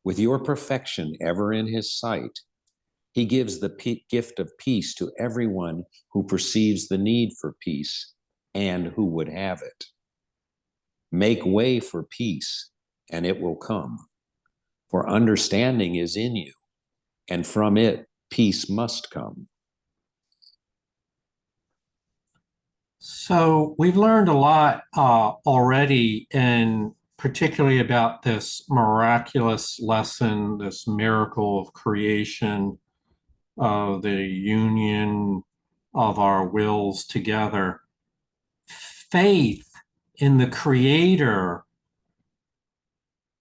With your perfection ever in his sight, he gives the gift of peace to everyone who perceives the need for peace and who would have it. Make way for peace, and it will come. For understanding is in you, and from it peace must come. So we've learned a lot already, and particularly about this miraculous lesson, this miracle of creation, the union of our wills together. Faith in the Creator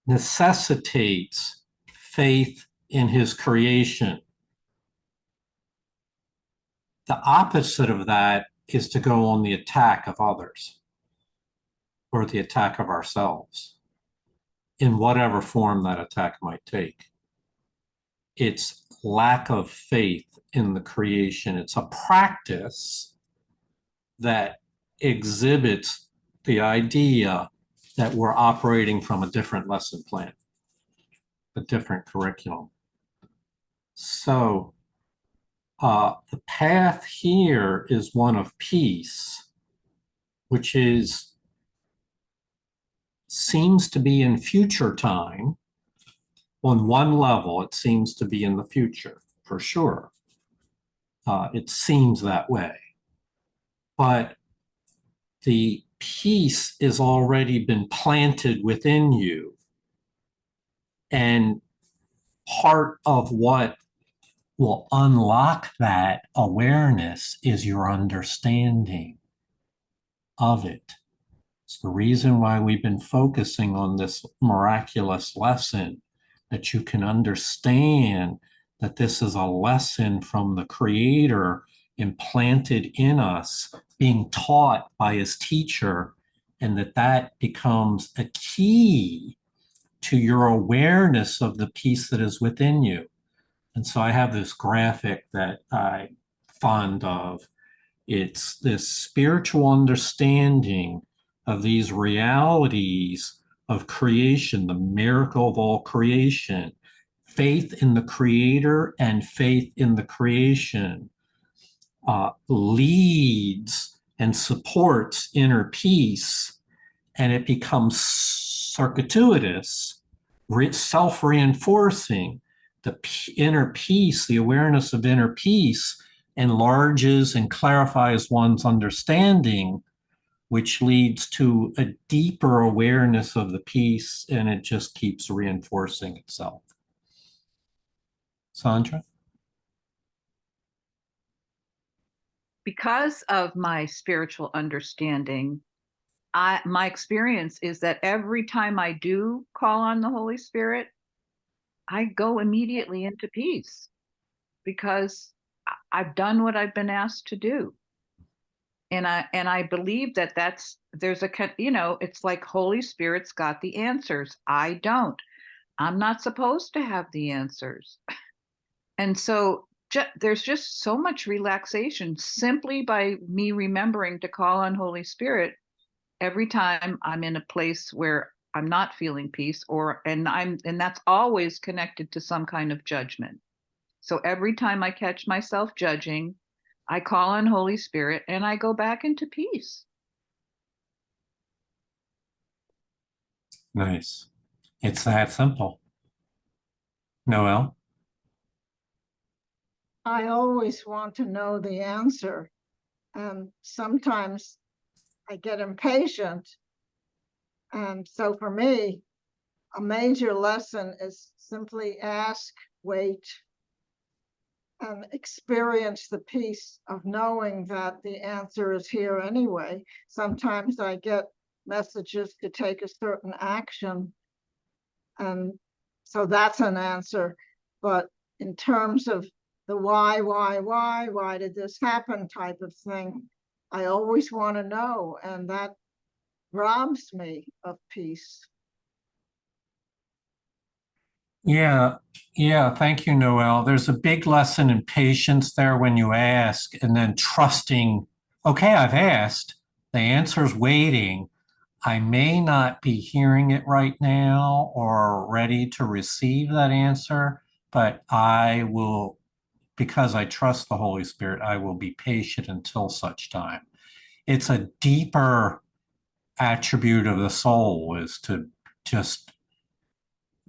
necessitates faith in His creation. The opposite of that is to go on the attack of others or the attack of ourselves in whatever form that attack might take. It's lack of faith in the creation. It's a practice that exhibits the idea that we're operating from a different lesson plan, a different curriculum. So the path here is one of peace, which seems to be in future time. On one level, it seems to be in the future, for sure. It seems that way. But the peace has already been planted within you. And part of what will unlock that awareness is your understanding of it. It's the reason why we've been focusing on this miraculous lesson, that you can understand that this is a lesson from the Creator implanted in us, being taught by His teacher, and that becomes a key to your awareness of the peace that is within you. And so I have this graphic that I'm fond of. It's this spiritual understanding of these realities of creation, the miracle of all creation, faith in the Creator and faith in the creation leads and supports inner peace, and it becomes circuitous, self-reinforcing. The inner peace, the awareness of inner peace, enlarges and clarifies one's understanding, which leads to a deeper awareness of the peace, and it just keeps reinforcing itself. Sandra? Because of my spiritual understanding, my experience is that every time I do call on the Holy Spirit, I go immediately into peace because I've done what I've been asked to do. And I believe that there's it's like Holy Spirit's got the answers. I don't. I'm not supposed to have the answers. And so there's just so much relaxation simply by me remembering to call on Holy Spirit every time I'm in a place where I'm not feeling peace, and that's always connected to some kind of judgment. So every time I catch myself judging, I call on Holy Spirit and I go back into peace. Nice. It's that simple. Noel? I always want to know the answer. And sometimes I get impatient. And so for me, a major lesson is simply ask, wait, and experience the peace of knowing that the answer is here anyway. Sometimes I get messages to take a certain action, and so that's an answer. But in terms of the why did this happen type of thing, I always want to know, and that robs me of peace. Yeah, thank you, Noel. There's a big lesson in patience there when you ask, and then trusting, okay, I've asked, the answer's waiting. I may not be hearing it right now or ready to receive that answer, but I will, because I trust the Holy Spirit, I will be patient until such time. It's a deeper attribute of the soul, is to just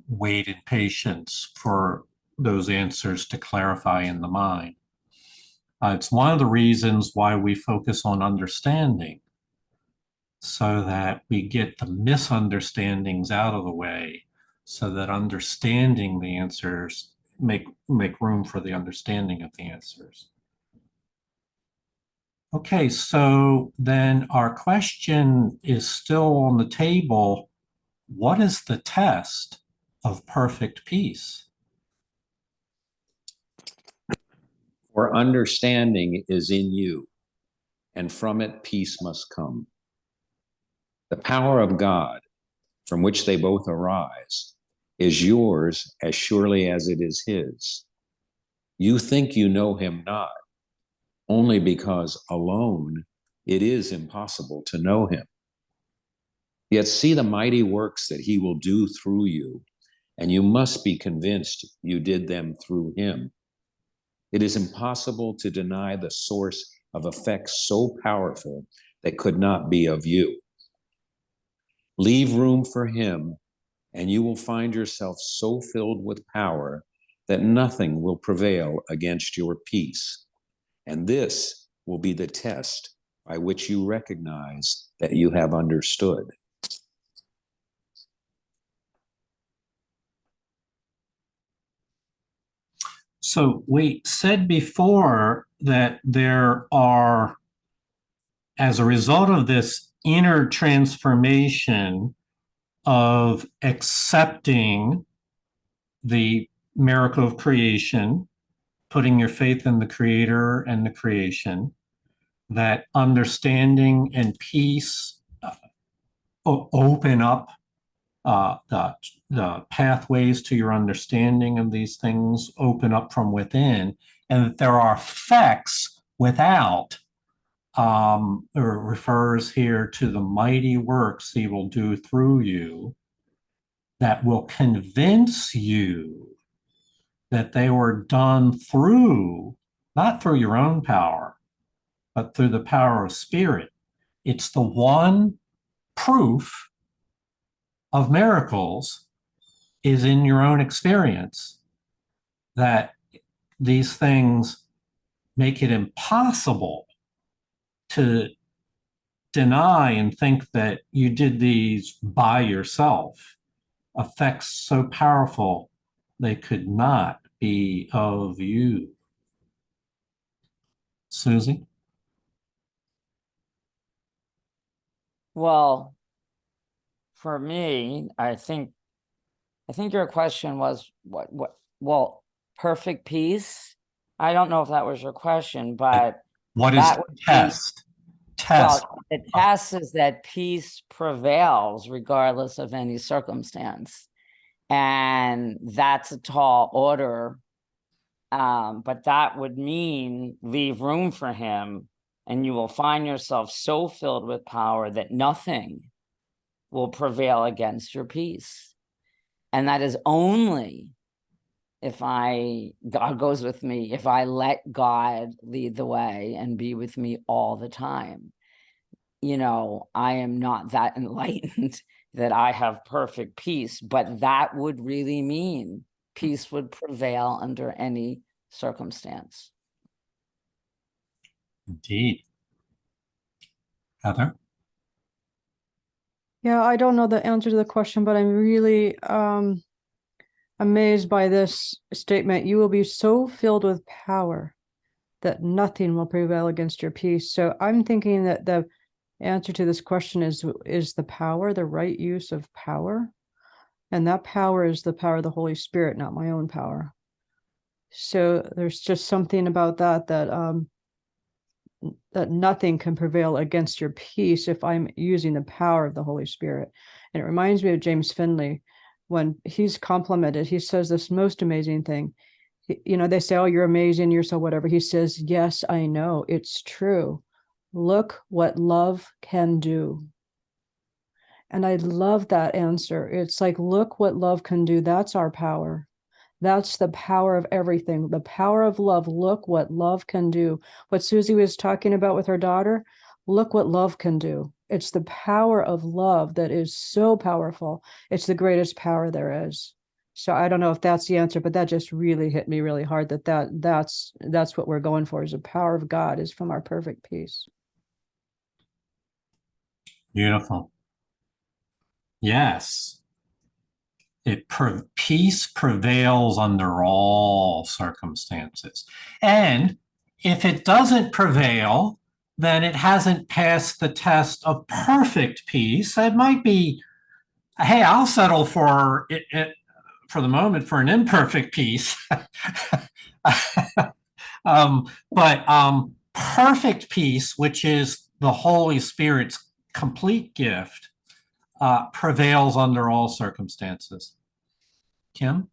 wait in patience for those answers to clarify in the mind. It's one of the reasons why we focus on understanding, so that we get the misunderstandings out of the way, so that understanding the answers make room for the understanding of the answers. Okay, so then our question is still on the table. What is the test of perfect peace? For understanding is in you, and from it peace must come. The power of God, from which they both arise, is yours as surely as it is his. You think you know him not, only because alone it is impossible to know him. Yet see the mighty works that he will do through you, and you must be convinced you did them through him. It is impossible to deny the source of effects so powerful that could not be of you. Leave room for him, and you will find yourself so filled with power that nothing will prevail against your peace. And this will be the test by which you recognize that you have understood. So we said before that there are, as a result of this inner transformation of accepting the miracle of creation, putting your faith in the creator and the creation, that understanding and peace open up the pathways to your understanding of these things, open up from within, and that there are effects without. Refers here to the mighty works he will do through you that will convince you that they were done through, not through your own power, but through the power of spirit. It's the one proof of miracles is in your own experience that these things make it impossible to deny and think that you did these by yourself. Effects so powerful, they could not be of you. Susie? Well, for me, I think your question was well, perfect peace. I don't know if that was your question, but What is that the would be, test? Test. well, the test is that peace prevails regardless of any circumstance. And that's a tall order. But that would mean leave room for him, and you will find yourself so filled with power that nothing will prevail against your peace. And that is only if God goes with me, if I let God lead the way and be with me all the time. You know, I am not that enlightened that I have perfect peace, but that would really mean peace would prevail under any circumstance. Indeed. Heather? Yeah, I don't know the answer to the question, but I'm really amazed by this statement. You will be so filled with power that nothing will prevail against your peace. So I'm thinking that the answer to this question is the power, the right use of power? And that power is the power of the Holy Spirit, not my own power. So there's just something about that that nothing can prevail against your peace if I'm using the power of the Holy Spirit. And it reminds me of James Finley. When he's complimented, he says this most amazing thing. You know, they say, oh, you're amazing, you're so whatever. He says, yes, I know, it's true. Look what love can do. And I love that answer. It's like, look what love can do. That's our power. That's the power of everything. The power of love. Look what love can do. What Susie was talking about with her daughter, look what love can do. It's the power of love that is so powerful. It's the greatest power there is. So I don't know if that's the answer, but that just really hit me really hard that's what we're going for, is the power of God is from our perfect peace. Beautiful. Yes. Peace prevails under all circumstances. And if it doesn't prevail, then it hasn't passed the test of perfect peace. It might be, hey, I'll settle for it for the moment for an imperfect peace. But perfect peace, which is the Holy Spirit's complete gift, prevails under all circumstances. Kim?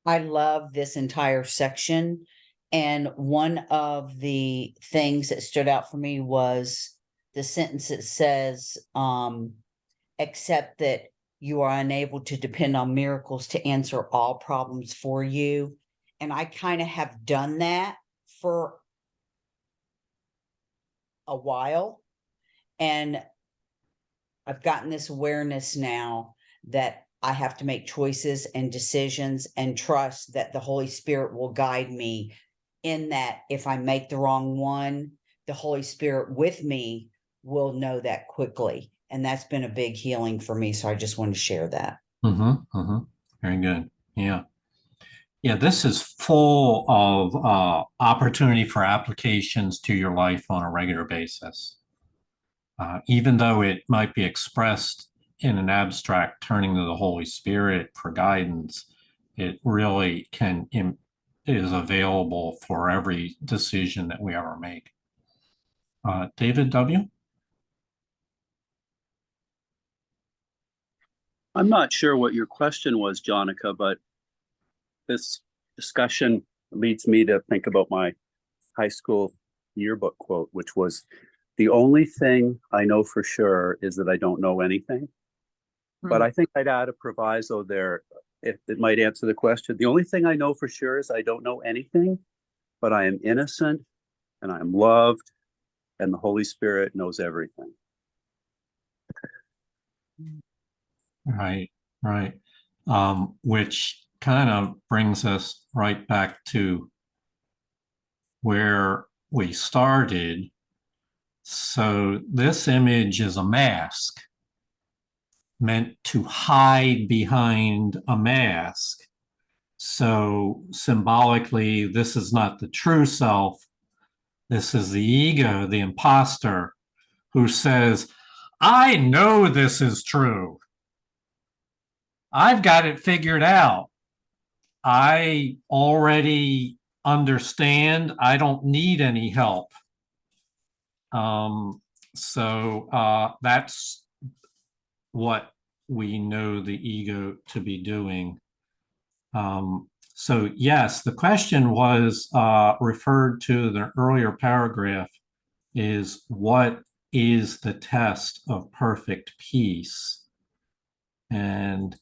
I love this entire section. And one of the things that stood out for me was the sentence that says, except that you are unable to depend on miracles to answer all problems for you. And I kind of have done that for a while. And I've gotten this awareness now that I have to make choices and decisions and trust that the Holy Spirit will guide me in that. If I make the wrong one, the Holy Spirit with me will know that quickly. And that's been a big healing for me. So I just wanted to share that. Very good. Yeah. Yeah, this is full of opportunity for applications to your life on a regular basis. Even though it might be expressed in an abstract, turning to the Holy Spirit for guidance, it really is available for every decision that we ever make. David W.? I'm not sure what your question was, Jonica, but this discussion leads me to think about my high school yearbook quote, which was, the only thing I know for sure is that I don't know anything. But I think I'd add a proviso there, if it might answer the question. The only thing I know for sure is I don't know anything. but I am innocent and I am loved, and the Holy Spirit knows everything. Right, right. Which kind of brings us right back to where we started. So this image is a mask meant to hide behind a mask. So symbolically, this is not the true self. This is the ego, the imposter, who says, I know this is true. I've got it figured out. I already understand. I don't need any help. So that's what we know the ego to be doing. So yes, the question was referred to in the earlier paragraph is what is the test of perfect peace? And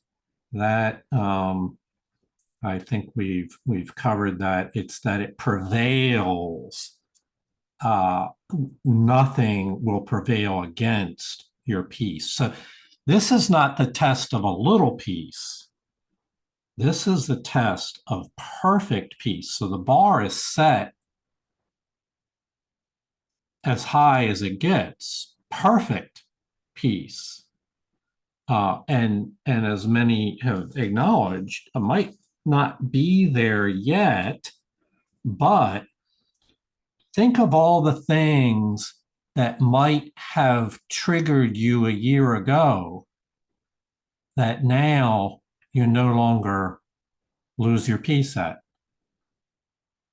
that I think we've covered that. It's that it prevails. Nothing will prevail against your peace. So this is not the test of a little peace. This is the test of perfect peace. So the bar is set as high as it gets. Perfect peace. And as many have acknowledged, it might not be there yet, but think of all the things that might have triggered you a year ago that now you no longer lose your peace at,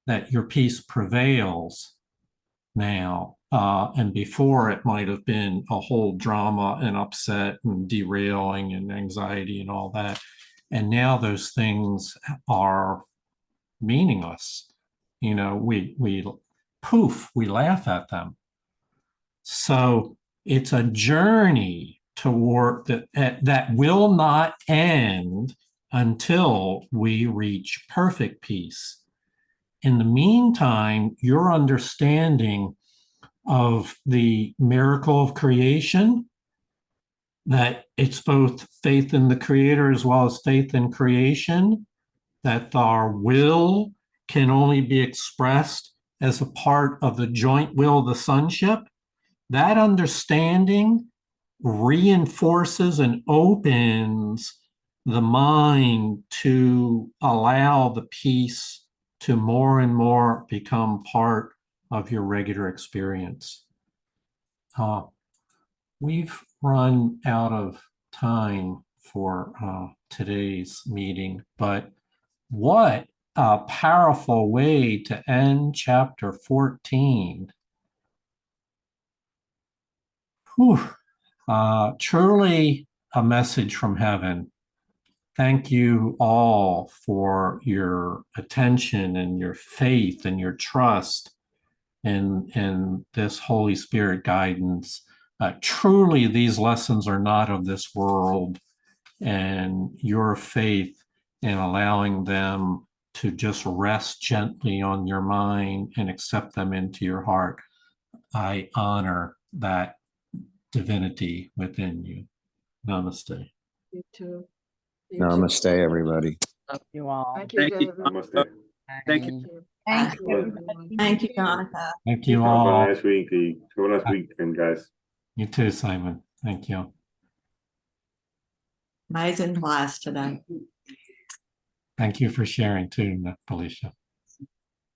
that your peace prevails now. And before it might have been a whole drama and upset and derailing and anxiety and all that. And now those things are meaningless. You know, we poof, we laugh at them. So it's a journey toward that will not end until we reach perfect peace. In the meantime, your understanding of the miracle of creation, that it's both faith in the creator as well as faith in creation, that our will can only be expressed as a part of the joint will of the sonship, that understanding reinforces and opens the mind to allow the peace to more and more become part of your regular experience. We've run out of time for today's meeting, but what a powerful way to end chapter 14. Whew. Truly a message from heaven. Thank you all for your attention and your faith and your trust in this Holy Spirit guidance. Truly, these lessons are not of this world, and your faith in allowing them to just rest gently on your mind and accept them into your heart. I honor that divinity within you. Namaste. You too. Namaste, everybody. Love you all. Thank you, Thank you. David. Namaste. Thank you. Thank Thank you. you, everyone. Thank you, Jonathan. Thank you Have a all. nice week. Have a nice weekend, guys. You too, Simon. Thank you. Amazing class today. Thank you for sharing too, Felicia.